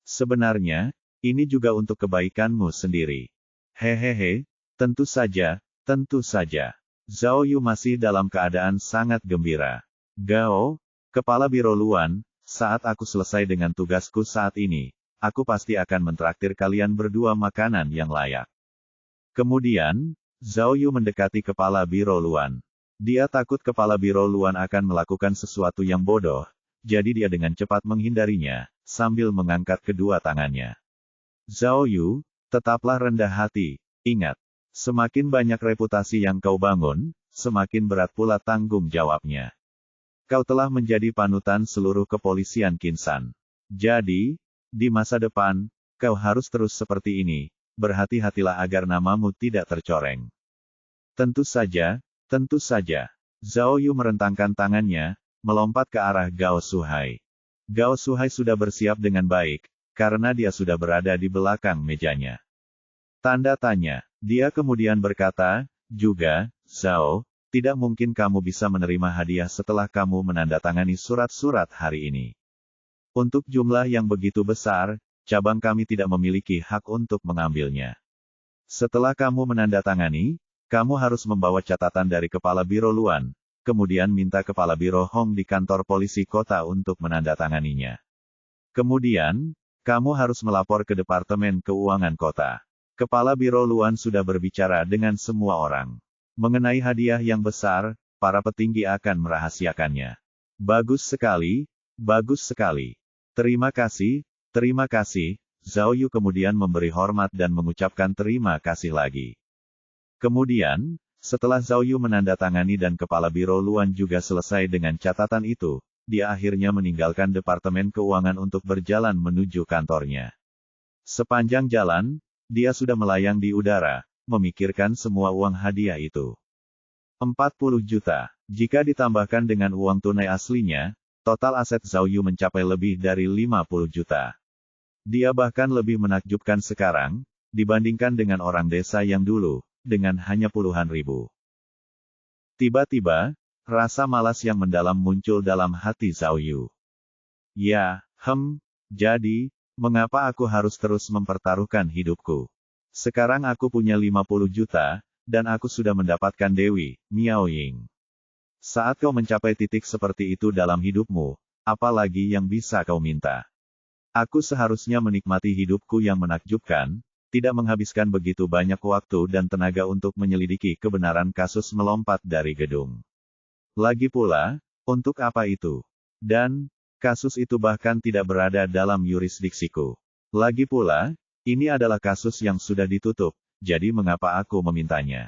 Sebenarnya, ini juga untuk kebaikanmu sendiri. Hehehe, tentu saja, tentu saja. Zhao Yu masih dalam keadaan sangat gembira. Gao, Kepala Biro Luan, saat aku selesai dengan tugasku saat ini, aku pasti akan mentraktir kalian berdua makanan yang layak. Kemudian, Zhao Yu mendekati Kepala Biro Luan. Dia takut Kepala Biro Luan akan melakukan sesuatu yang bodoh, jadi dia dengan cepat menghindarinya, sambil mengangkat kedua tangannya. Zhao Yu, tetaplah rendah hati. Ingat, semakin banyak reputasi yang kau bangun, semakin berat pula tanggung jawabnya. Kau telah menjadi panutan seluruh kepolisian Qinsan. Jadi, di masa depan, kau harus terus seperti ini, berhati-hatilah agar namamu tidak tercoreng. Tentu saja. Zhao Yu merentangkan tangannya, melompat ke arah Gao Shuhai. Gao Shuhai sudah bersiap dengan baik, karena dia sudah berada di belakang mejanya. Tanda tanya. Dia kemudian berkata, juga, Zhao, tidak mungkin kamu bisa menerima hadiah setelah kamu menandatangani surat-surat hari ini. Untuk jumlah yang begitu besar, cabang kami tidak memiliki hak untuk mengambilnya. Setelah kamu menandatangani, kamu harus membawa catatan dari Kepala Biro Luan, kemudian minta Kepala Biro Hong di kantor polisi kota untuk menandatanganinya. Kemudian, kamu harus melapor ke Departemen Keuangan Kota. Kepala Biro Luan sudah berbicara dengan semua orang. Mengenai hadiah yang besar, para petinggi akan merahasiakannya. Bagus sekali. Terima kasih. Zhao Yu kemudian memberi hormat dan mengucapkan terima kasih lagi. Kemudian, setelah Zhao Yu menandatangani dan Kepala Biro Luan juga selesai dengan catatan itu, dia akhirnya meninggalkan Departemen Keuangan untuk berjalan menuju kantornya. Sepanjang jalan, dia sudah melayang di udara, memikirkan semua uang hadiah itu. 40 juta. Jika ditambahkan dengan uang tunai aslinya, total aset Zhao Yu mencapai lebih dari 50 juta. Dia bahkan lebih menakjubkan sekarang, dibandingkan dengan orang desa yang dulu, dengan hanya puluhan ribu. Tiba-tiba, rasa malas yang mendalam muncul dalam hati Zhao Yu. Jadi, mengapa aku harus terus mempertaruhkan hidupku? Sekarang aku punya 50 juta, dan aku sudah mendapatkan Dewi, Miao Ying. Saat kau mencapai titik seperti itu dalam hidupmu, apa lagi yang bisa kau minta? Aku seharusnya menikmati hidupku yang menakjubkan, tidak menghabiskan begitu banyak waktu dan tenaga untuk menyelidiki kebenaran kasus melompat dari gedung. Lagi pula, untuk apa itu? Dan, kasus itu bahkan tidak berada dalam yurisdiksiku. Lagi pula, ini adalah kasus yang sudah ditutup, jadi mengapa aku memintanya?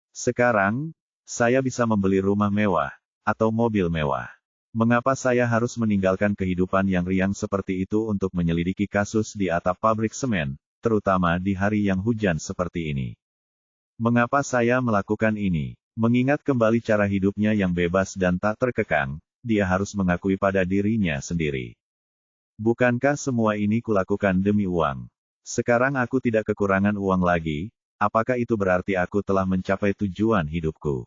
Sekarang, saya bisa membeli rumah mewah, atau mobil mewah. Mengapa saya harus meninggalkan kehidupan yang riang seperti itu untuk menyelidiki kasus di atap pabrik semen, terutama di hari yang hujan seperti ini? Mengapa saya melakukan ini? Mengingat kembali cara hidupnya yang bebas dan tak terkekang, dia harus mengakui pada dirinya sendiri. Bukankah semua ini kulakukan demi uang? Sekarang aku tidak kekurangan uang lagi, apakah itu berarti aku telah mencapai tujuan hidupku?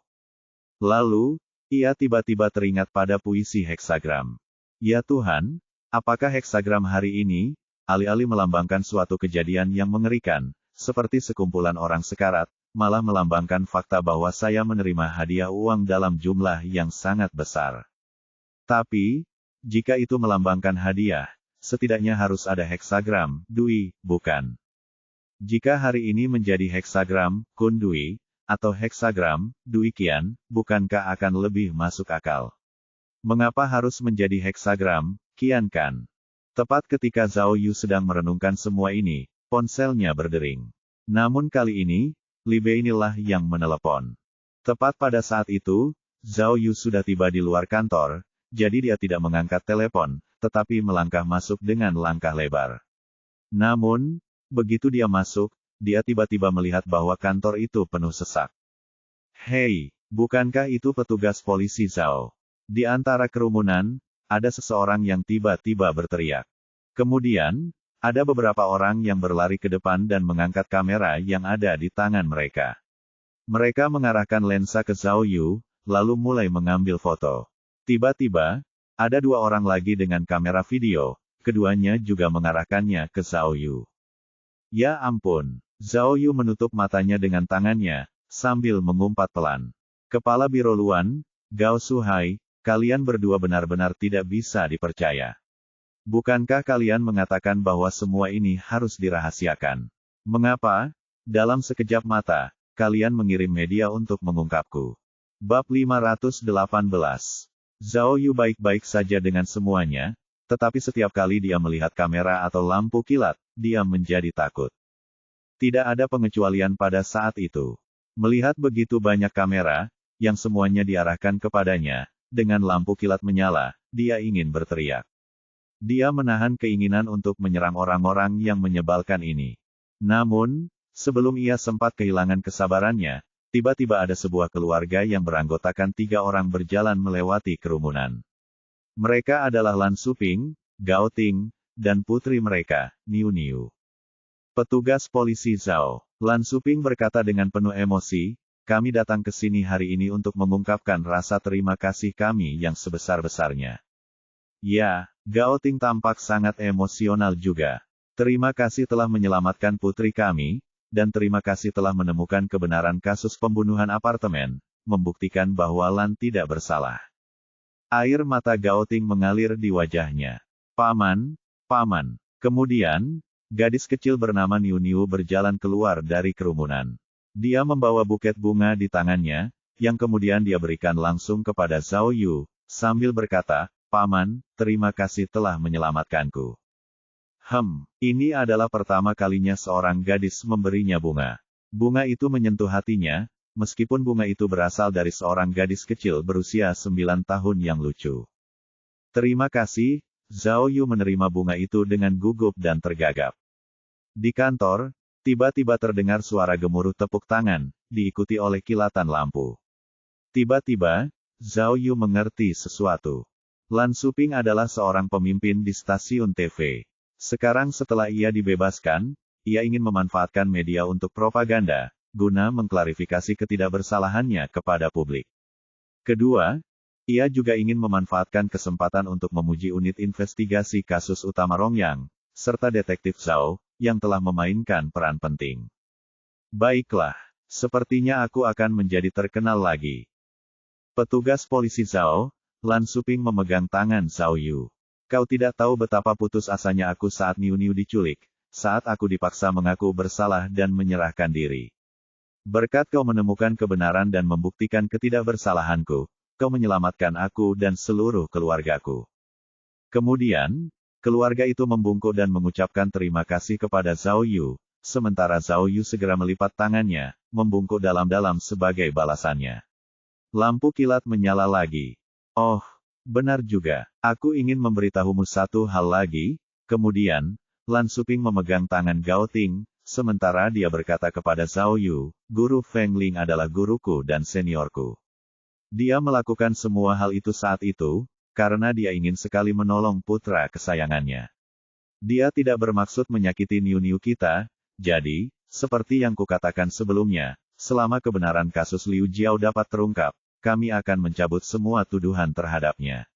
Lalu, ia tiba-tiba teringat pada puisi heksagram. Ya Tuhan, apakah heksagram hari ini, alih-alih melambangkan suatu kejadian yang mengerikan, seperti sekumpulan orang sekarat, malah melambangkan fakta bahwa saya menerima hadiah uang dalam jumlah yang sangat besar. Tapi, jika itu melambangkan hadiah, setidaknya harus ada heksagram, dui, bukan? Jika hari ini menjadi heksagram, kun dui, atau heksagram, dui kian, bukankah akan lebih masuk akal? Mengapa harus menjadi heksagram, kian kan? Tepat ketika Zhao Yu sedang merenungkan semua ini, ponselnya berdering. Namun kali ini, Li Bei inilah yang menelepon. Tepat pada saat itu, Zhao Yu sudah tiba di luar kantor, jadi dia tidak mengangkat telepon, tetapi melangkah masuk dengan langkah lebar. Namun, begitu dia masuk, dia tiba-tiba melihat bahwa kantor itu penuh sesak. Hei, bukankah itu petugas polisi Zhao? Di antara kerumunan, ada seseorang yang tiba-tiba berteriak. Kemudian, ada beberapa orang yang berlari ke depan dan mengangkat kamera yang ada di tangan mereka. Mereka mengarahkan lensa ke Zhao Yu, lalu mulai mengambil foto. Tiba-tiba, ada dua orang lagi dengan kamera video, keduanya juga mengarahkannya ke Zhao Yu. Ya ampun, Zhao Yu menutup matanya dengan tangannya, sambil mengumpat pelan. Kepala Biro Luan, Gao Shuhai, kalian berdua benar-benar tidak bisa dipercaya. Bukankah kalian mengatakan bahwa semua ini harus dirahasiakan? Mengapa, dalam sekejap mata, kalian mengirim media untuk mengungkapku? Bab 518. Zhao Yu baik-baik saja dengan semuanya, tetapi setiap kali dia melihat kamera atau lampu kilat, dia menjadi takut. Tidak ada pengecualian pada saat itu. Melihat begitu banyak kamera, yang semuanya diarahkan kepadanya, dengan lampu kilat menyala, dia ingin berteriak. Dia menahan keinginan untuk menyerang orang-orang yang menyebalkan ini. Namun, sebelum ia sempat kehilangan kesabarannya, tiba-tiba ada sebuah keluarga yang beranggotakan 3 orang berjalan melewati kerumunan. Mereka adalah Lan Suping, Gao Ting, dan putri mereka, Niu Niu. Petugas polisi Zhao. Lan Suping berkata dengan penuh emosi, kami datang ke sini hari ini untuk mengungkapkan rasa terima kasih kami yang sebesar-besarnya. Ya, Gao Ting tampak sangat emosional juga. Terima kasih telah menyelamatkan putri kami, dan terima kasih telah menemukan kebenaran kasus pembunuhan apartemen, membuktikan bahwa Lan tidak bersalah. Air mata Gao Ting mengalir di wajahnya. Paman, paman. Kemudian, gadis kecil bernama Niu Niu berjalan keluar dari kerumunan. Dia membawa buket bunga di tangannya, yang kemudian dia berikan langsung kepada Zhao Yu, sambil berkata, Paman, terima kasih telah menyelamatkanku. Ini adalah pertama kalinya seorang gadis memberinya bunga. Bunga itu menyentuh hatinya, meskipun bunga itu berasal dari seorang gadis kecil berusia 9 tahun yang lucu. Terima kasih, Zhao Yu menerima bunga itu dengan gugup dan tergagap. Di kantor, tiba-tiba terdengar suara gemuruh tepuk tangan, diikuti oleh kilatan lampu. Tiba-tiba, Zhao Yu mengerti sesuatu. Lan Suping adalah seorang pemimpin di stasiun TV. Sekarang setelah ia dibebaskan, ia ingin memanfaatkan media untuk propaganda, guna mengklarifikasi ketidakbersalahannya kepada publik. Kedua, ia juga ingin memanfaatkan kesempatan untuk memuji unit investigasi kasus utama Rongyang, serta detektif Zhao, yang telah memainkan peran penting. Baiklah, sepertinya aku akan menjadi terkenal lagi. Petugas polisi Zhao, Lan Suping memegang tangan Zhao Yu. Kau tidak tahu betapa putus asanya aku saat Niu Niu diculik, saat aku dipaksa mengaku bersalah dan menyerahkan diri. Berkat kau menemukan kebenaran dan membuktikan ketidakbersalahanku, kau menyelamatkan aku dan seluruh keluargaku. Kemudian, keluarga itu membungkuk dan mengucapkan terima kasih kepada Zhao Yu, sementara Zhao Yu segera melipat tangannya, membungkuk dalam-dalam sebagai balasannya. Lampu kilat menyala lagi. Oh, benar juga, aku ingin memberitahumu satu hal lagi. Kemudian, Lan Suping memegang tangan Gao Ting, sementara dia berkata kepada Zhao Yu, Guru Feng Ling adalah guruku dan seniorku. Dia melakukan semua hal itu saat itu, karena dia ingin sekali menolong putra kesayangannya. Dia tidak bermaksud menyakiti Niu Niu kita, jadi, seperti yang kukatakan sebelumnya, selama kebenaran kasus Liu Jiao dapat terungkap, kami akan mencabut semua tuduhan terhadapnya.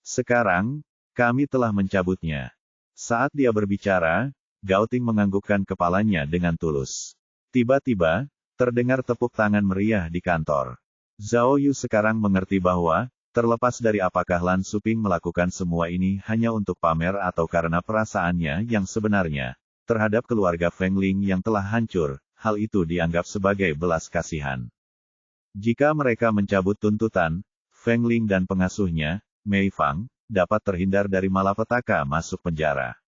Sekarang, kami telah mencabutnya. Saat dia berbicara, Gao Ting menganggukkan kepalanya dengan tulus. Tiba-tiba, terdengar tepuk tangan meriah di kantor. Zhao Yu sekarang mengerti bahwa, terlepas dari apakah Lan Suping melakukan semua ini hanya untuk pamer atau karena perasaannya yang sebenarnya, terhadap keluarga Feng Ling yang telah hancur, hal itu dianggap sebagai belas kasihan. Jika mereka mencabut tuntutan, Feng Ling dan pengasuhnya, Mei Fang, dapat terhindar dari malapetaka masuk penjara.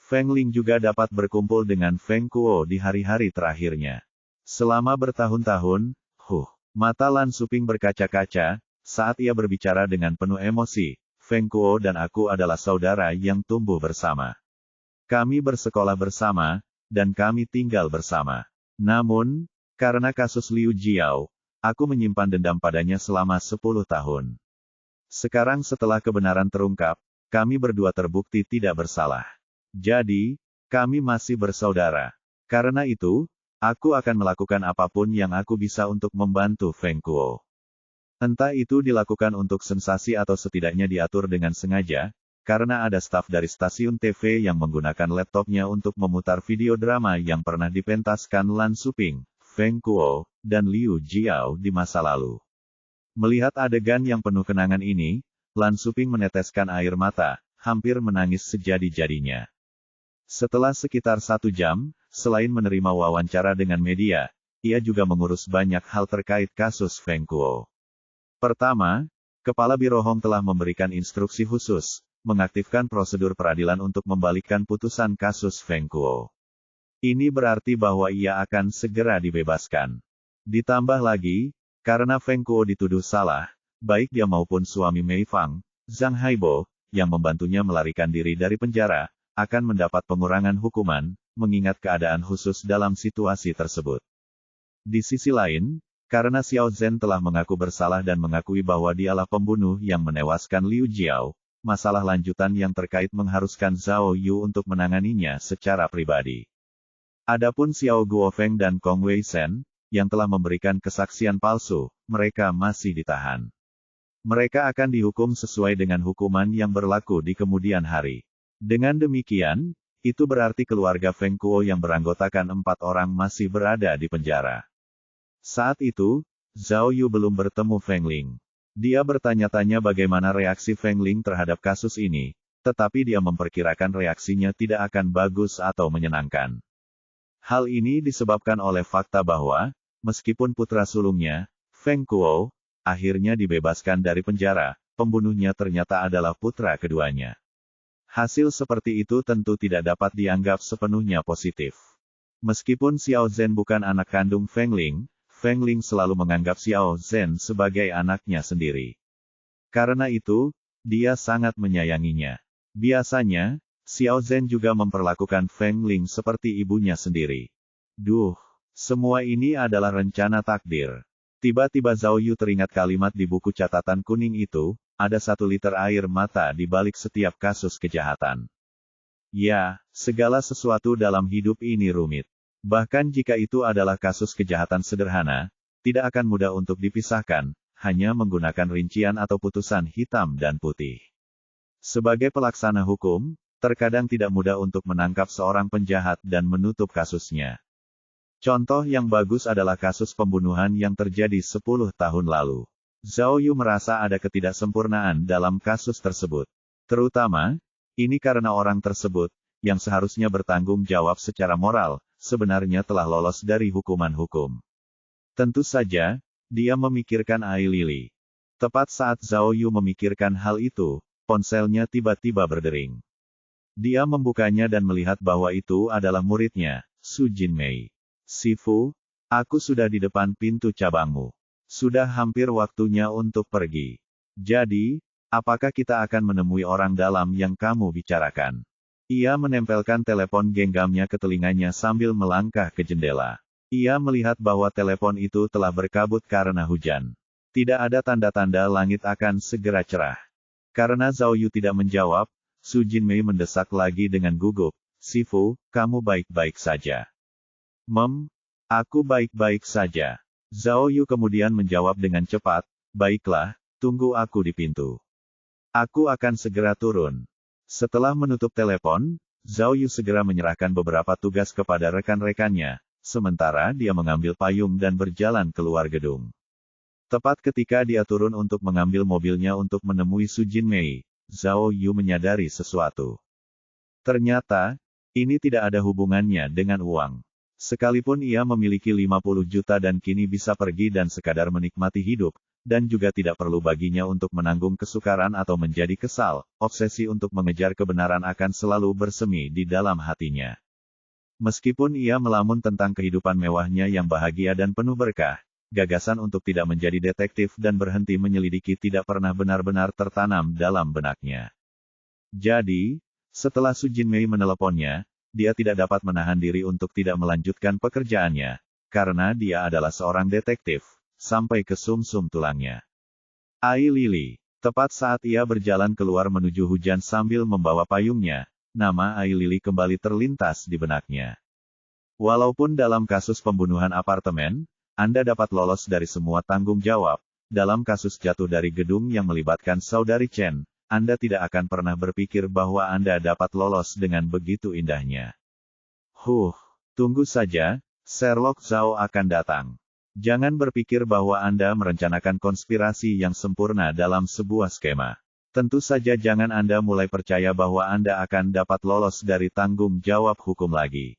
Feng Ling juga dapat berkumpul dengan Feng Kuo di hari-hari terakhirnya. Selama bertahun-tahun, mata Lan Suping berkaca-kaca, saat ia berbicara dengan penuh emosi, Feng Kuo dan aku adalah saudara yang tumbuh bersama. Kami bersekolah bersama, dan kami tinggal bersama. Namun, karena kasus Liu Jiao, aku menyimpan dendam padanya selama 10 tahun. Sekarang setelah kebenaran terungkap, kami berdua terbukti tidak bersalah. Jadi, kami masih bersaudara. Karena itu, aku akan melakukan apapun yang aku bisa untuk membantu Feng Kuo. Entah itu dilakukan untuk sensasi atau setidaknya diatur dengan sengaja, karena ada staf dari stasiun TV yang menggunakan laptopnya untuk memutar video drama yang pernah dipentaskan Lan Suping, Feng Kuo, dan Liu Jiao di masa lalu. Melihat adegan yang penuh kenangan ini, Lan Suping meneteskan air mata, hampir menangis sejadi-jadinya. Setelah sekitar 1 jam, selain menerima wawancara dengan media, ia juga mengurus banyak hal terkait kasus Feng Kuo. Pertama, Kepala Biro Hong telah memberikan instruksi khusus, mengaktifkan prosedur peradilan untuk membalikkan putusan kasus Feng Kuo. Ini berarti bahwa ia akan segera dibebaskan. Ditambah lagi, karena Feng Kuo dituduh salah, baik dia maupun suami Mei Fang, Zhang Haibo, yang membantunya melarikan diri dari penjara, akan mendapat pengurangan hukuman, mengingat keadaan khusus dalam situasi tersebut. Di sisi lain, karena Xiao Zhen telah mengaku bersalah dan mengakui bahwa dialah pembunuh yang menewaskan Liu Jiao, masalah lanjutan yang terkait mengharuskan Zhao Yu untuk menanganinya secara pribadi. Adapun Xiao Guofeng dan Kong Wei Shen, yang telah memberikan kesaksian palsu, mereka masih ditahan. Mereka akan dihukum sesuai dengan hukuman yang berlaku di kemudian hari. Dengan demikian, itu berarti keluarga Feng Kuo yang beranggotakan 4 orang masih berada di penjara. Saat itu, Zhao Yu belum bertemu Feng Ling. Dia bertanya-tanya bagaimana reaksi Feng Ling terhadap kasus ini, tetapi dia memperkirakan reaksinya tidak akan bagus atau menyenangkan. Hal ini disebabkan oleh fakta bahwa, meskipun putra sulungnya, Feng Kuo, akhirnya dibebaskan dari penjara, pembunuhnya ternyata adalah putra keduanya. Hasil seperti itu tentu tidak dapat dianggap sepenuhnya positif. Meskipun Xiao Zhen bukan anak kandung Feng Ling selalu menganggap Xiao Zhen sebagai anaknya sendiri. Karena itu, dia sangat menyayanginya. Biasanya, Xiao Zhen juga memperlakukan Feng Ling seperti ibunya sendiri. Duh, semua ini adalah rencana takdir. Tiba-tiba Zhao Yu teringat kalimat di buku catatan kuning itu, ada 1 liter air mata di balik setiap kasus kejahatan. Ya, segala sesuatu dalam hidup ini rumit. Bahkan jika itu adalah kasus kejahatan sederhana, tidak akan mudah untuk dipisahkan, hanya menggunakan rincian atau putusan hitam dan putih. Sebagai pelaksana hukum, terkadang tidak mudah untuk menangkap seorang penjahat dan menutup kasusnya. Contoh yang bagus adalah kasus pembunuhan yang terjadi 10 tahun lalu. Zhao Yu merasa ada ketidaksempurnaan dalam kasus tersebut. Terutama, ini karena orang tersebut, yang seharusnya bertanggung jawab secara moral, sebenarnya telah lolos dari hukuman hukum. Tentu saja, dia memikirkan Ai Lili. Tepat saat Zhao Yu memikirkan hal itu, ponselnya tiba-tiba berdering. Dia membukanya dan melihat bahwa itu adalah muridnya, Su Jinmei. Sifu, aku sudah di depan pintu cabangmu. Sudah hampir waktunya untuk pergi. Jadi, apakah kita akan menemui orang dalam yang kamu bicarakan? Ia menempelkan telepon genggamnya ke telinganya sambil melangkah ke jendela. Ia melihat bahwa telepon itu telah berkabut karena hujan. Tidak ada tanda-tanda langit akan segera cerah. Karena Zhao Yu tidak menjawab, Su Jinmei mendesak lagi dengan gugup, Sifu, kamu baik-baik saja. Aku baik-baik saja. Zhao Yu kemudian menjawab dengan cepat, baiklah, tunggu aku di pintu. Aku akan segera turun. Setelah menutup telepon, Zhao Yu segera menyerahkan beberapa tugas kepada rekan-rekannya, sementara dia mengambil payung dan berjalan keluar gedung. Tepat ketika dia turun untuk mengambil mobilnya untuk menemui Su Jinmei, Zhao Yu menyadari sesuatu. Ternyata, ini tidak ada hubungannya dengan uang. Sekalipun ia memiliki 50 juta dan kini bisa pergi dan sekadar menikmati hidup, dan juga tidak perlu baginya untuk menanggung kesukaran atau menjadi kesal, obsesi untuk mengejar kebenaran akan selalu bersemi di dalam hatinya. Meskipun ia melamun tentang kehidupan mewahnya yang bahagia dan penuh berkah, gagasan untuk tidak menjadi detektif dan berhenti menyelidiki tidak pernah benar-benar tertanam dalam benaknya. Jadi, setelah Su Jinmei meneleponnya, dia tidak dapat menahan diri untuk tidak melanjutkan pekerjaannya, karena dia adalah seorang detektif, sampai ke sumsum tulangnya. Ai Lili. Tepat saat ia berjalan keluar menuju hujan sambil membawa payungnya, nama Ai Lili kembali terlintas di benaknya. Walaupun dalam kasus pembunuhan apartemen, Anda dapat lolos dari semua tanggung jawab, dalam kasus jatuh dari gedung yang melibatkan saudari Chen, Anda tidak akan pernah berpikir bahwa Anda dapat lolos dengan begitu indahnya. Tunggu saja, Sherlock Zhao akan datang. Jangan berpikir bahwa Anda merencanakan konspirasi yang sempurna dalam sebuah skema. Tentu saja jangan Anda mulai percaya bahwa Anda akan dapat lolos dari tanggung jawab hukum lagi.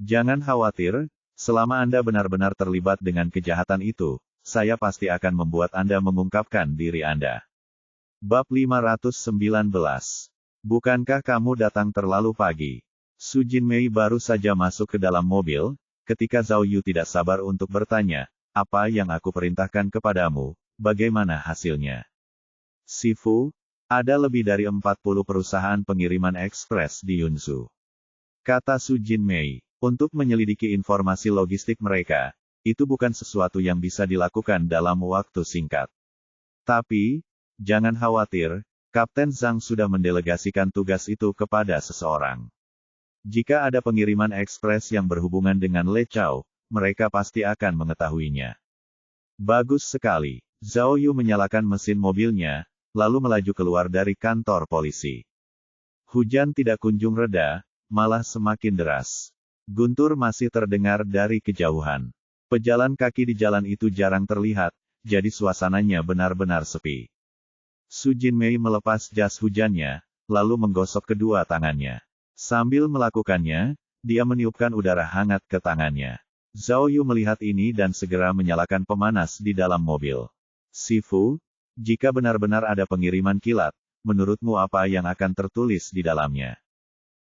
Jangan khawatir, selama Anda benar-benar terlibat dengan kejahatan itu, saya pasti akan membuat Anda mengungkapkan diri Anda. Bab 519. Bukankah kamu datang terlalu pagi? Su Jinmei baru saja masuk ke dalam mobil, ketika Zhao Yu tidak sabar untuk bertanya, apa yang aku perintahkan kepadamu, bagaimana hasilnya? Sifu, ada lebih dari 40 perusahaan pengiriman ekspres di Yunzhou. Kata Su Jinmei, untuk menyelidiki informasi logistik mereka, itu bukan sesuatu yang bisa dilakukan dalam waktu singkat. Tapi, jangan khawatir, Kapten Zhang sudah mendelegasikan tugas itu kepada seseorang. Jika ada pengiriman ekspres yang berhubungan dengan Le Chao, mereka pasti akan mengetahuinya. Bagus sekali. Zhao Yu menyalakan mesin mobilnya, lalu melaju keluar dari kantor polisi. Hujan tidak kunjung reda, malah semakin deras. Guntur masih terdengar dari kejauhan. Pejalan kaki di jalan itu jarang terlihat, jadi suasananya benar-benar sepi. Su Jinmei melepas jas hujannya, lalu menggosok kedua tangannya. Sambil melakukannya, dia meniupkan udara hangat ke tangannya. Zhao Yu melihat ini dan segera menyalakan pemanas di dalam mobil. Sifu, jika benar-benar ada pengiriman kilat, menurutmu apa yang akan tertulis di dalamnya?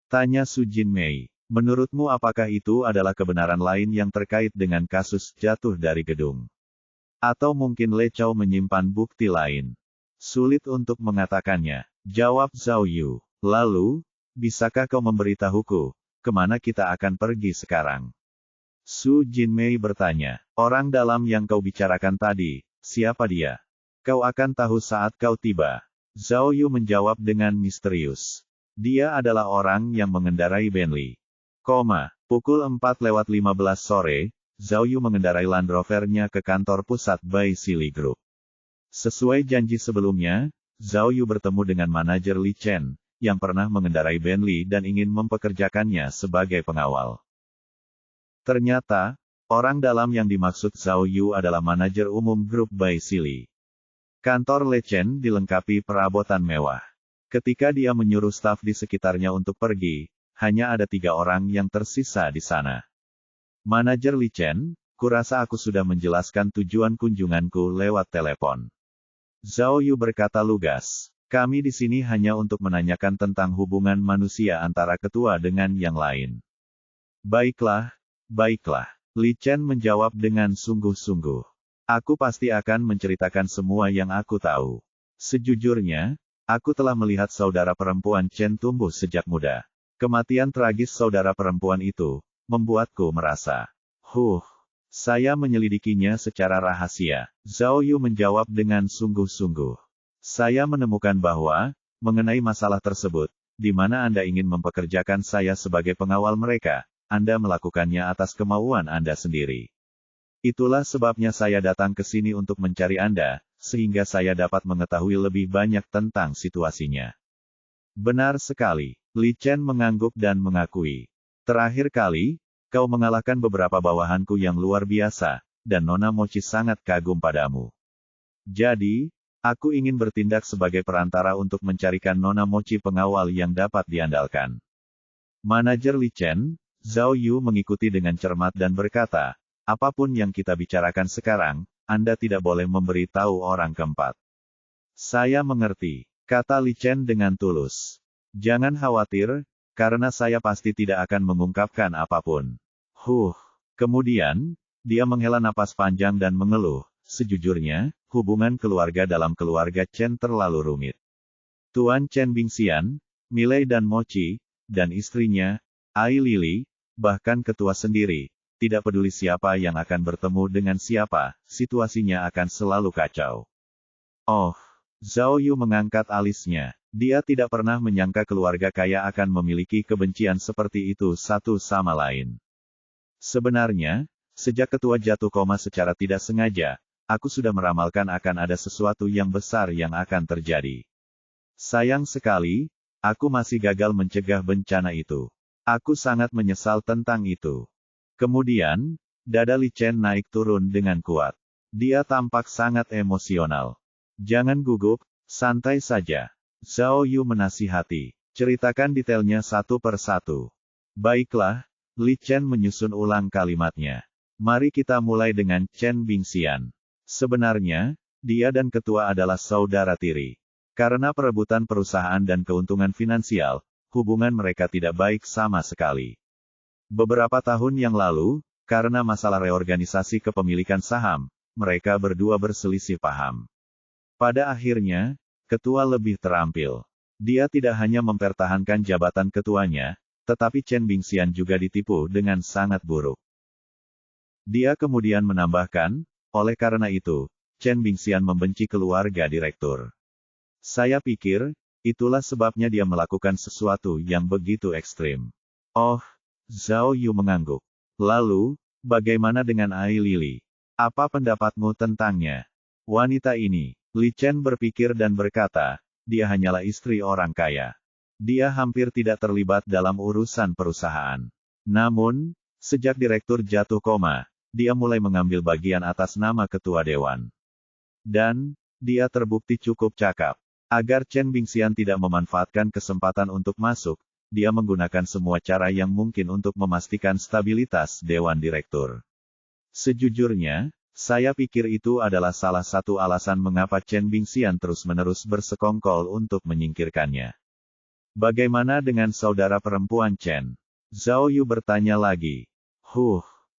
Tanya Su Jinmei. Menurutmu apakah itu adalah kebenaran lain yang terkait dengan kasus jatuh dari gedung? Atau mungkin Le Chao menyimpan bukti lain? Sulit untuk mengatakannya, jawab Zhao Yu. Lalu, bisakah kau memberitahuku, kemana kita akan pergi sekarang? Su Jinmei bertanya, orang dalam yang kau bicarakan tadi, siapa dia? Kau akan tahu saat kau tiba. Zhao Yu menjawab dengan misterius. Dia adalah orang yang mengendarai Bentley. Pukul 4:15 sore, Zhao Yu mengendarai Land Rover-nya ke kantor pusat Bai Sili Group. Sesuai janji sebelumnya, Zhao Yu bertemu dengan manajer Li Chen, yang pernah mengendarai Bentley dan ingin mempekerjakannya sebagai pengawal. Ternyata, orang dalam yang dimaksud Zhao Yu adalah manajer umum grup Bai Sili. Kantor Li Chen dilengkapi perabotan mewah. Ketika dia menyuruh staf di sekitarnya untuk pergi, hanya ada 3 orang yang tersisa di sana. Manajer Li Chen, kurasa aku sudah menjelaskan tujuan kunjunganku lewat telepon. Zhao Yu berkata lugas. Kami di sini hanya untuk menanyakan tentang hubungan manusia antara ketua dengan yang lain. Baiklah, baiklah. Li Chen menjawab dengan sungguh-sungguh. Aku pasti akan menceritakan semua yang aku tahu. Sejujurnya, aku telah melihat saudara perempuan Chen tumbuh sejak muda. Kematian tragis saudara perempuan itu, membuatku merasa, saya menyelidikinya secara rahasia. Zhao Yu menjawab dengan sungguh-sungguh. Saya menemukan bahwa, mengenai masalah tersebut, di mana Anda ingin mempekerjakan saya sebagai pengawal mereka, Anda melakukannya atas kemauan Anda sendiri. Itulah sebabnya saya datang ke sini untuk mencari Anda, sehingga saya dapat mengetahui lebih banyak tentang situasinya. Benar sekali. Li Chen mengangguk dan mengakui. Terakhir kali, kau mengalahkan beberapa bawahanku yang luar biasa, dan Nona Mochi sangat kagum padamu. Jadi, aku ingin bertindak sebagai perantara untuk mencarikan Nona Mochi pengawal yang dapat diandalkan. Manajer Li Chen, Zhao Yu mengikuti dengan cermat dan berkata, apapun yang kita bicarakan sekarang, Anda tidak boleh memberi tahu orang keempat. Saya mengerti, kata Li Chen dengan tulus. Jangan khawatir, karena saya pasti tidak akan mengungkapkan apapun. Kemudian, dia menghela napas panjang dan mengeluh. Sejujurnya, hubungan keluarga dalam keluarga Chen terlalu rumit. Tuan Chen Bingxian, Milei dan Mochi, dan istrinya, Ai Lili, bahkan ketua sendiri, tidak peduli siapa yang akan bertemu dengan siapa, situasinya akan selalu kacau. Zhao Yu mengangkat alisnya. Dia tidak pernah menyangka keluarga kaya akan memiliki kebencian seperti itu satu sama lain. Sebenarnya, sejak ketua jatuh koma secara tidak sengaja, aku sudah meramalkan akan ada sesuatu yang besar yang akan terjadi. Sayang sekali, aku masih gagal mencegah bencana itu. Aku sangat menyesal tentang itu. Kemudian, Dada Li Chen naik turun dengan kuat. Dia tampak sangat emosional. Jangan gugup, santai saja. Zhao Yu menasihati. Ceritakan detailnya satu per satu. Baiklah, Li Chen menyusun ulang kalimatnya. Mari kita mulai dengan Chen Bingxian. Sebenarnya, dia dan ketua adalah saudara tiri. Karena perebutan perusahaan dan keuntungan finansial, hubungan mereka tidak baik sama sekali. Beberapa tahun yang lalu, karena masalah reorganisasi kepemilikan saham, mereka berdua berselisih paham. Pada akhirnya, ketua lebih terampil. Dia tidak hanya mempertahankan jabatan ketuanya, tetapi Chen Bingxian juga ditipu dengan sangat buruk. Dia kemudian menambahkan, oleh karena itu, Chen Bingxian membenci keluarga direktur. Saya pikir, itulah sebabnya dia melakukan sesuatu yang begitu ekstrim. Oh, Zhao Yu mengangguk. Lalu, bagaimana dengan Ai Lili? Apa pendapatmu tentangnya? Wanita ini, Li Chen berpikir dan berkata, dia hanyalah istri orang kaya. Dia hampir tidak terlibat dalam urusan perusahaan. Namun, sejak direktur jatuh koma, dia mulai mengambil bagian atas nama ketua dewan. Dan, dia terbukti cukup cakap. Agar Chen Bingxian tidak memanfaatkan kesempatan untuk masuk, dia menggunakan semua cara yang mungkin untuk memastikan stabilitas dewan direktur. Sejujurnya, saya pikir itu adalah salah satu alasan mengapa Chen Bingxian terus-menerus bersekongkol untuk menyingkirkannya. Bagaimana dengan saudara perempuan Chen? Zhao Yu bertanya lagi.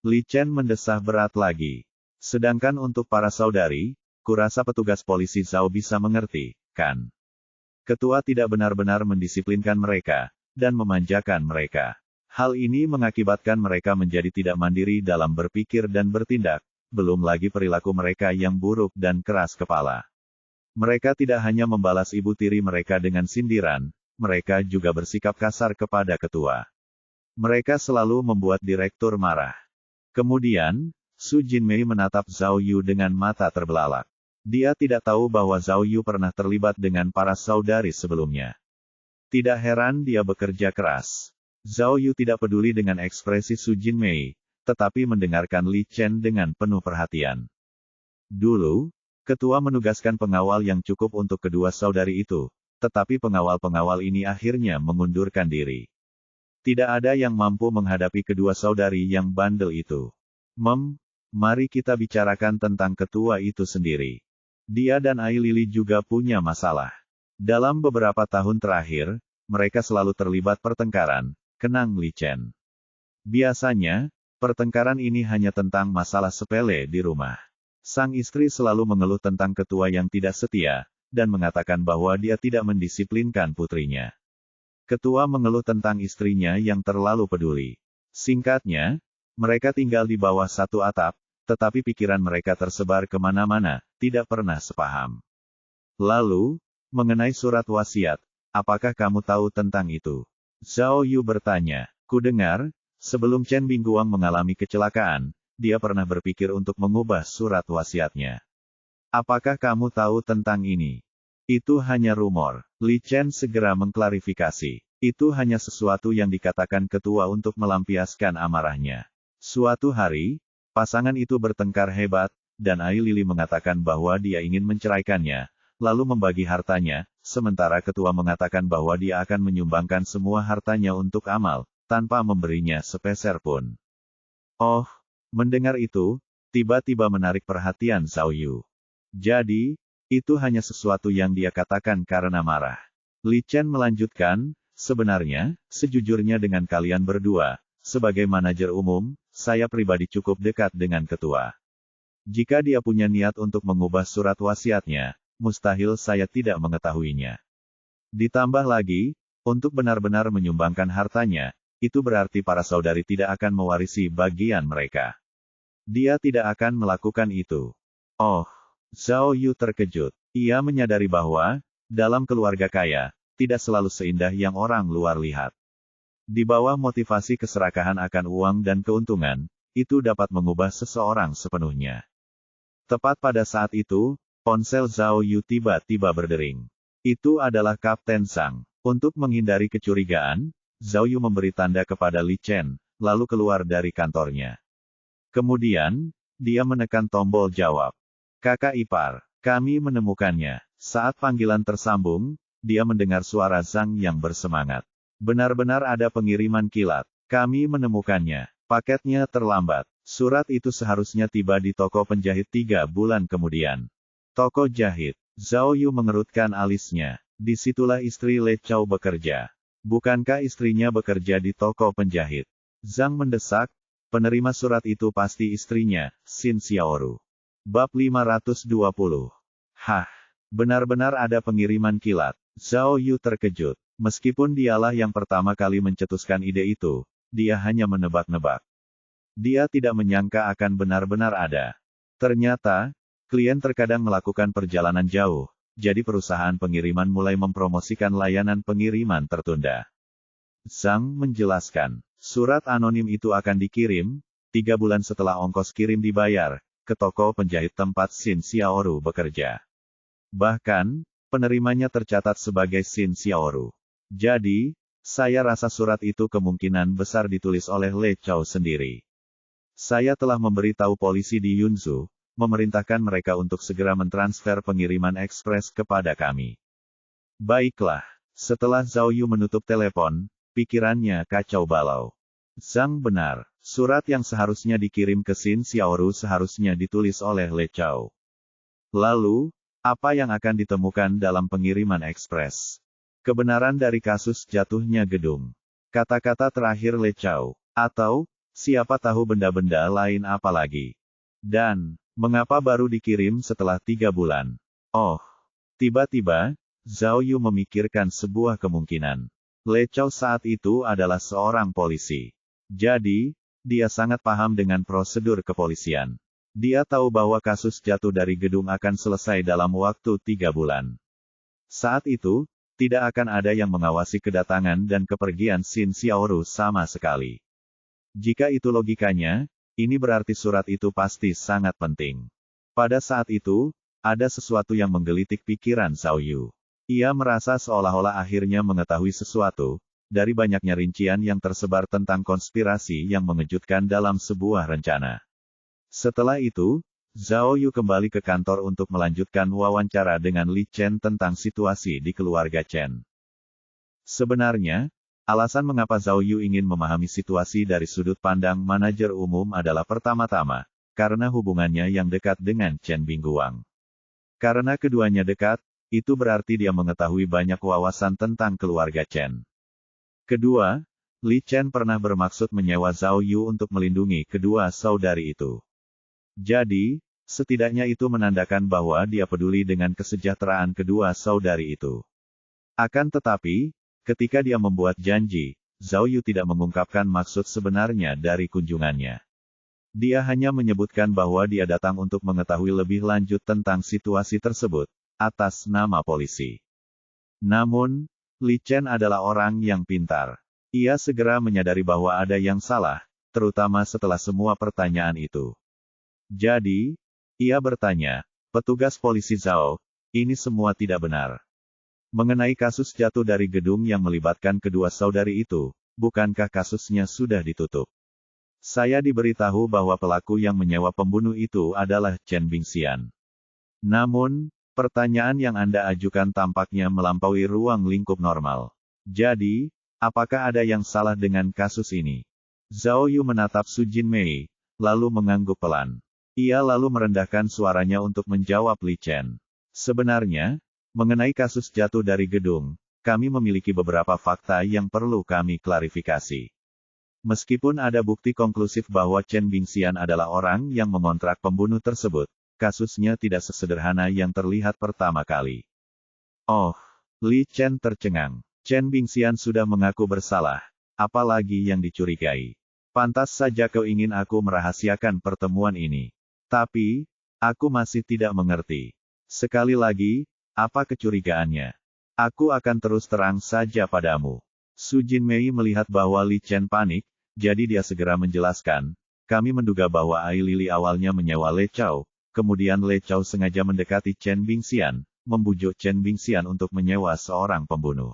Li Chen mendesah berat lagi. Sedangkan untuk para saudari, kurasa petugas polisi Zhao bisa mengerti, kan? Ketua tidak benar-benar mendisiplinkan mereka, dan memanjakan mereka. Hal ini mengakibatkan mereka menjadi tidak mandiri dalam berpikir dan bertindak, belum lagi perilaku mereka yang buruk dan keras kepala. Mereka tidak hanya membalas ibu tiri mereka dengan sindiran, mereka juga bersikap kasar kepada ketua. Mereka selalu membuat direktur marah. Kemudian, Su Jinmei menatap Zhao Yu dengan mata terbelalak. Dia tidak tahu bahwa Zhao Yu pernah terlibat dengan para saudari sebelumnya. Tidak heran dia bekerja keras. Zhao Yu tidak peduli dengan ekspresi Su Jinmei, tetapi mendengarkan Li Chen dengan penuh perhatian. Dulu, ketua menugaskan pengawal yang cukup untuk kedua saudari itu, tetapi pengawal-pengawal ini akhirnya mengundurkan diri. Tidak ada yang mampu menghadapi kedua saudari yang bandel itu. Mari kita bicarakan tentang ketua itu sendiri. Dia dan Ai Lili juga punya masalah. Dalam beberapa tahun terakhir, mereka selalu terlibat pertengkaran, kenang Li Chen. Biasanya, pertengkaran ini hanya tentang masalah sepele di rumah. Sang istri selalu mengeluh tentang ketua yang tidak setia, dan mengatakan bahwa dia tidak mendisiplinkan putrinya. Ketua mengeluh tentang istrinya yang terlalu peduli. Singkatnya, mereka tinggal di bawah satu atap, tetapi pikiran mereka tersebar kemana-mana, tidak pernah sepaham. Lalu, mengenai surat wasiat, apakah kamu tahu tentang itu? Zhao Yu bertanya. Kudengar, sebelum Chen Bingguang mengalami kecelakaan, dia pernah berpikir untuk mengubah surat wasiatnya. Apakah kamu tahu tentang ini? Itu hanya rumor. Li Chen segera mengklarifikasi. Itu hanya sesuatu yang dikatakan ketua untuk melampiaskan amarahnya. Suatu hari, pasangan itu bertengkar hebat, dan Ai Lili mengatakan bahwa dia ingin menceraikannya, lalu membagi hartanya, sementara ketua mengatakan bahwa dia akan menyumbangkan semua hartanya untuk amal, tanpa memberinya sepeser pun. Oh, mendengar itu, tiba-tiba menarik perhatian Zhao Yu. Jadi, itu hanya sesuatu yang dia katakan karena marah. Li Chen melanjutkan, sebenarnya, sejujurnya dengan kalian berdua, sebagai manajer umum, saya pribadi cukup dekat dengan ketua. Jika dia punya niat untuk mengubah surat wasiatnya, mustahil saya tidak mengetahuinya. Ditambah lagi, untuk benar-benar menyumbangkan hartanya, itu berarti para saudari tidak akan mewarisi bagian mereka. Dia tidak akan melakukan itu. Oh, Zhao Yu terkejut. Ia menyadari bahwa, dalam keluarga kaya, tidak selalu seindah yang orang luar lihat. Di bawah motivasi keserakahan akan uang dan keuntungan, itu dapat mengubah seseorang sepenuhnya. Tepat pada saat itu, ponsel Zhao Yu tiba-tiba berdering. Itu adalah Kapten Zhang. Untuk menghindari kecurigaan, Zhao Yu memberi tanda kepada Li Chen, lalu keluar dari kantornya. Kemudian, dia menekan tombol jawab. Kakak ipar, kami menemukannya. Saat panggilan tersambung, dia mendengar suara Zhang yang bersemangat. Benar-benar ada pengiriman kilat. Kami menemukannya. Paketnya terlambat. Surat itu seharusnya tiba di toko penjahit 3 bulan kemudian. Toko jahit. Zhao Yu mengerutkan alisnya. Disitulah istri Le Chao bekerja. Bukankah istrinya bekerja di toko penjahit? Zhang mendesak. Penerima surat itu pasti istrinya, Xin Xiaoru. Bab 520. Hah, benar-benar ada pengiriman kilat. Zhao Yu terkejut. Meskipun dialah yang pertama kali mencetuskan ide itu, dia hanya menebak-nebak. Dia tidak menyangka akan benar-benar ada. Ternyata, klien terkadang melakukan perjalanan jauh, jadi perusahaan pengiriman mulai mempromosikan layanan pengiriman tertunda. Zhang menjelaskan. Surat anonim itu akan dikirim, 3 bulan setelah ongkos kirim dibayar, ke toko penjahit tempat Xin Xiaoru bekerja. Bahkan, penerimanya tercatat sebagai Xin Xiaoru. Jadi, saya rasa surat itu kemungkinan besar ditulis oleh Le Chao sendiri. Saya telah memberitahu polisi di Yunzhou, memerintahkan mereka untuk segera mentransfer pengiriman ekspres kepada kami. Baiklah, setelah Zhao Yu menutup telepon, pikirannya kacau balau. Zhang benar, surat yang seharusnya dikirim ke Xin Xiaoru seharusnya ditulis oleh Le Chao. Lalu, apa yang akan ditemukan dalam pengiriman ekspres? Kebenaran dari kasus jatuhnya gedung. Kata-kata terakhir Le Chao. Atau, siapa tahu benda-benda lain apa lagi. Dan, mengapa baru dikirim setelah 3 bulan? Oh, tiba-tiba, Zhao Yu memikirkan sebuah kemungkinan. Le Chao saat itu adalah seorang polisi. Jadi, dia sangat paham dengan prosedur kepolisian. Dia tahu bahwa kasus jatuh dari gedung akan selesai dalam waktu 3 bulan. Saat itu, tidak akan ada yang mengawasi kedatangan dan kepergian Xin Xiaoru sama sekali. Jika itu logikanya, ini berarti surat itu pasti sangat penting. Pada saat itu, ada sesuatu yang menggelitik pikiran Zhao Yu. Ia merasa seolah-olah akhirnya mengetahui sesuatu, dari banyaknya rincian yang tersebar tentang konspirasi yang mengejutkan dalam sebuah rencana. Setelah itu, Zhao Yu kembali ke kantor untuk melanjutkan wawancara dengan Li Chen tentang situasi di keluarga Chen. Sebenarnya, alasan mengapa Zhao Yu ingin memahami situasi dari sudut pandang manajer umum adalah pertama-tama, karena hubungannya yang dekat dengan Chen Bingguang. Karena keduanya dekat, itu berarti dia mengetahui banyak wawasan tentang keluarga Chen. Kedua, Li Chen pernah bermaksud menyewa Zhao Yu untuk melindungi kedua saudari itu. Jadi, setidaknya itu menandakan bahwa dia peduli dengan kesejahteraan kedua saudari itu. Akan tetapi, ketika dia membuat janji, Zhao Yu tidak mengungkapkan maksud sebenarnya dari kunjungannya. Dia hanya menyebutkan bahwa dia datang untuk mengetahui lebih lanjut tentang situasi tersebut, atas nama polisi. Namun, Li Chen adalah orang yang pintar. Ia segera menyadari bahwa ada yang salah, terutama setelah semua pertanyaan itu. Jadi, ia bertanya, petugas polisi Zhao, ini semua tidak benar. Mengenai kasus jatuh dari gedung yang melibatkan kedua saudari itu, bukankah kasusnya sudah ditutup? Saya diberitahu bahwa pelaku yang menyewa pembunuh itu adalah Chen Bingxian. Namun, pertanyaan yang Anda ajukan tampaknya melampaui ruang lingkup normal. Jadi, apakah ada yang salah dengan kasus ini? Zhao Yu menatap Su Jinmei, lalu mengangguk pelan. Ia lalu merendahkan suaranya untuk menjawab Li Chen. Sebenarnya, mengenai kasus jatuh dari gedung, kami memiliki beberapa fakta yang perlu kami klarifikasi. Meskipun ada bukti konklusif bahwa Chen Bingxian adalah orang yang mengontrak pembunuh tersebut, kasusnya tidak sesederhana yang terlihat pertama kali. Oh, Li Chen tercengang. Chen Bingxian sudah mengaku bersalah, apalagi yang dicurigai. Pantas saja kau ingin aku merahasiakan pertemuan ini. Tapi, aku masih tidak mengerti. Sekali lagi, apa kecurigaannya? Aku akan terus terang saja padamu. Su Jinmei melihat bahwa Li Chen panik, jadi dia segera menjelaskan, kami menduga bahwa Ai Lili awalnya menyewa Le Chao, kemudian Le Chao sengaja mendekati Chen Bingxian, membujuk Chen Bingxian untuk menyewa seorang pembunuh.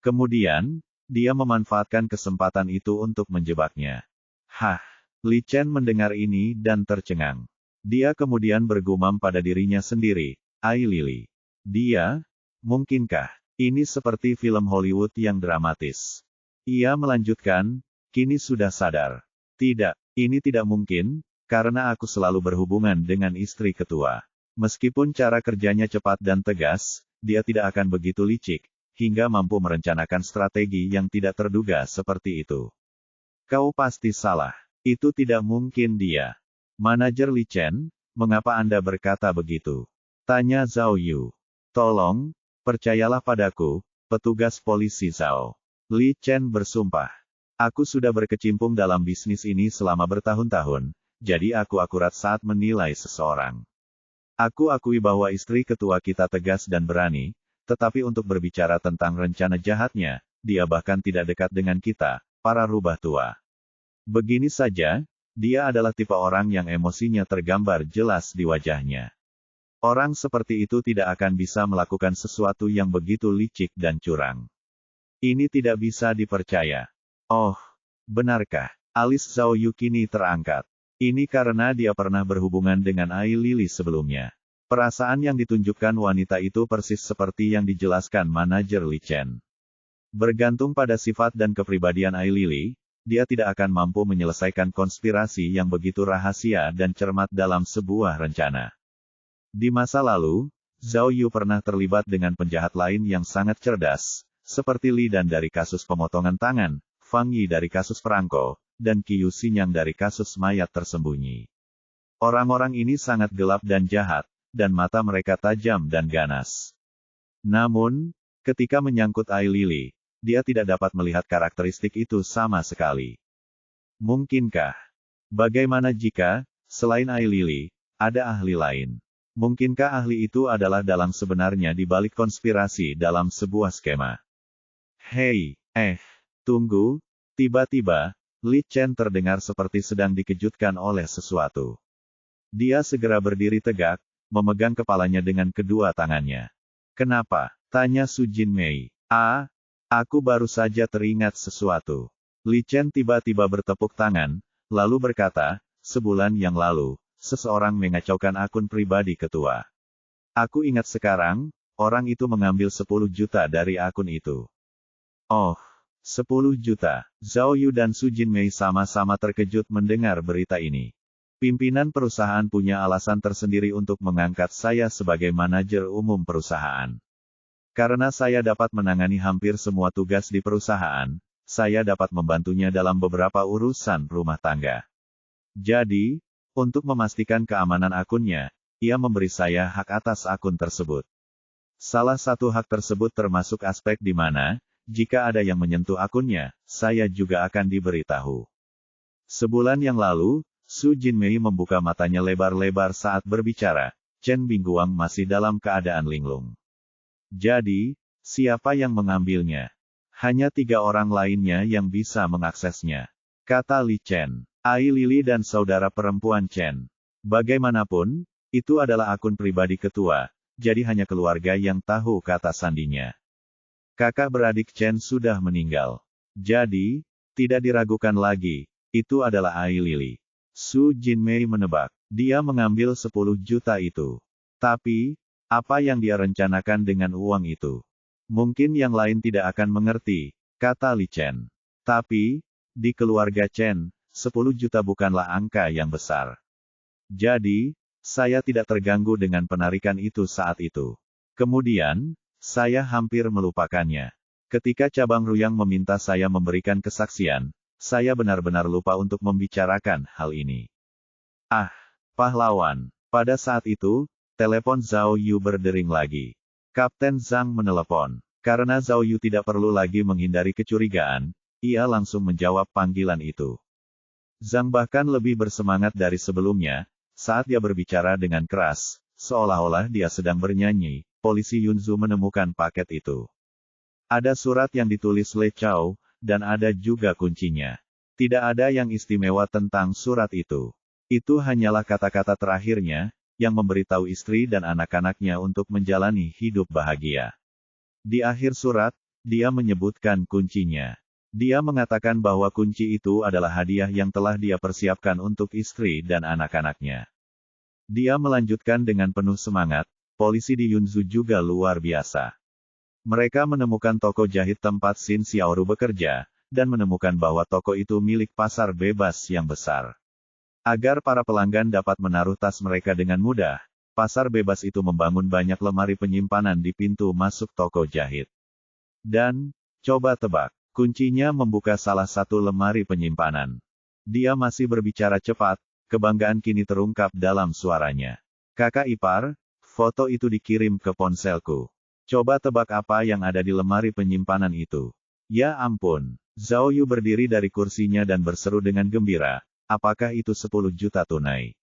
Kemudian, dia memanfaatkan kesempatan itu untuk menjebaknya. Hah, Li Chen mendengar ini dan tercengang. Dia kemudian bergumam pada dirinya sendiri, Ai Lili. Dia, mungkinkah, ini seperti film Hollywood yang dramatis. Ia melanjutkan, kini sudah sadar. Tidak, ini tidak mungkin, karena aku selalu berhubungan dengan istri ketua. Meskipun cara kerjanya cepat dan tegas, dia tidak akan begitu licik, hingga mampu merencanakan strategi yang tidak terduga seperti itu. Kau pasti salah. Itu tidak mungkin dia. Manajer Li Chen, mengapa Anda berkata begitu? Tanya Zhao Yu. Tolong, percayalah padaku, petugas polisi Zhao. Li Chen bersumpah. Aku sudah berkecimpung dalam bisnis ini selama bertahun-tahun, jadi aku akurat saat menilai seseorang. Aku akui bahwa istri ketua kita tegas dan berani, tetapi untuk berbicara tentang rencana jahatnya, dia bahkan tidak dekat dengan kita, para rubah tua. Begini saja, dia adalah tipe orang yang emosinya tergambar jelas di wajahnya. Orang seperti itu tidak akan bisa melakukan sesuatu yang begitu licik dan curang. Ini tidak bisa dipercaya. Oh, benarkah? Alis Zhao Yu kini terangkat. Ini karena dia pernah berhubungan dengan Ai Lili sebelumnya. Perasaan yang ditunjukkan wanita itu persis seperti yang dijelaskan manajer Li Chen. Bergantung pada sifat dan kepribadian Ai Lili, dia tidak akan mampu menyelesaikan konspirasi yang begitu rahasia dan cermat dalam sebuah rencana. Di masa lalu, Zhao Yu pernah terlibat dengan penjahat lain yang sangat cerdas, seperti Li Dan dari kasus pemotongan tangan, Fang Yi dari kasus perangko, dan Qiu Xinyang dari kasus mayat tersembunyi. Orang-orang ini sangat gelap dan jahat, dan mata mereka tajam dan ganas. Namun, ketika menyangkut Ai Lili, dia tidak dapat melihat karakteristik itu sama sekali. Mungkinkah? Bagaimana jika, selain Ai Lili, ada ahli lain? Mungkinkah ahli itu adalah dalang sebenarnya di balik konspirasi dalam sebuah skema? Hei, tunggu, tiba-tiba, Li Chen terdengar seperti sedang dikejutkan oleh sesuatu. Dia segera berdiri tegak, memegang kepalanya dengan kedua tangannya. Kenapa? Tanya Su Jinmei. Aku baru saja teringat sesuatu. Li Chen tiba-tiba bertepuk tangan, lalu berkata, sebulan yang lalu, seseorang mengacaukan akun pribadi ketua. Aku ingat sekarang, orang itu mengambil 10 juta dari akun itu. Oh, 10 juta. Zhao Yu dan Su Jinmei sama-sama terkejut mendengar berita ini. Pimpinan perusahaan punya alasan tersendiri untuk mengangkat saya sebagai manajer umum perusahaan. Karena saya dapat menangani hampir semua tugas di perusahaan, saya dapat membantunya dalam beberapa urusan rumah tangga. Jadi, untuk memastikan keamanan akunnya, ia memberi saya hak atas akun tersebut. Salah satu hak tersebut termasuk aspek di mana, jika ada yang menyentuh akunnya, saya juga akan diberitahu. Sebulan yang lalu, Su Jinmei membuka matanya lebar-lebar saat berbicara, Chen Bingguang masih dalam keadaan linglung. Jadi, siapa yang mengambilnya? Hanya 3 orang lainnya yang bisa mengaksesnya. Kata Li Chen. Ai Lili dan saudara perempuan Chen. Bagaimanapun, itu adalah akun pribadi ketua, jadi hanya keluarga yang tahu, kata sandinya. Kakak beradik Chen sudah meninggal. Jadi, tidak diragukan lagi, itu adalah Ai Lili. Su Jinmei menebak, dia mengambil 10 juta itu. Tapi, apa yang dia rencanakan dengan uang itu? Mungkin yang lain tidak akan mengerti, kata Li Chen. Tapi, di keluarga Chen, 10 juta bukanlah angka yang besar. Jadi, saya tidak terganggu dengan penarikan itu saat itu. Kemudian, saya hampir melupakannya. Ketika cabang Ruyang meminta saya memberikan kesaksian, saya benar-benar lupa untuk membicarakan hal ini. Pahlawan. Pada saat itu, telepon Zhao Yu berdering lagi. Kapten Zhang menelepon. Karena Zhao Yu tidak perlu lagi menghindari kecurigaan, ia langsung menjawab panggilan itu. Zhang bahkan lebih bersemangat dari sebelumnya, saat dia berbicara dengan keras, seolah-olah dia sedang bernyanyi. Polisi Yunzu menemukan paket itu. Ada surat yang ditulis Le Chao, dan ada juga kuncinya. Tidak ada yang istimewa tentang surat itu. Itu hanyalah kata-kata terakhirnya, yang memberitahu istri dan anak-anaknya untuk menjalani hidup bahagia. Di akhir surat, dia menyebutkan kuncinya. Dia mengatakan bahwa kunci itu adalah hadiah yang telah dia persiapkan untuk istri dan anak-anaknya. Dia melanjutkan dengan penuh semangat, polisi di Yunzhou juga luar biasa. Mereka menemukan toko jahit tempat Xin Xiaoru bekerja, dan menemukan bahwa toko itu milik pasar bebas yang besar. Agar para pelanggan dapat menaruh tas mereka dengan mudah, pasar bebas itu membangun banyak lemari penyimpanan di pintu masuk toko jahit. Dan, coba tebak, kuncinya membuka salah satu lemari penyimpanan. Dia masih berbicara cepat, kebanggaan kini terungkap dalam suaranya. Kakak ipar, foto itu dikirim ke ponselku. Coba tebak apa yang ada di lemari penyimpanan itu. Ya ampun, Zhao Yu berdiri dari kursinya dan berseru dengan gembira, apakah itu 10 juta tunai?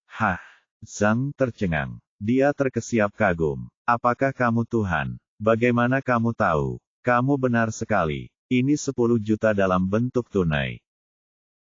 Hah, Zhang tercengang. Dia terkesiap kagum. Apakah kamu Tuhan? Bagaimana kamu tahu? Kamu benar sekali. Ini 10 juta dalam bentuk tunai.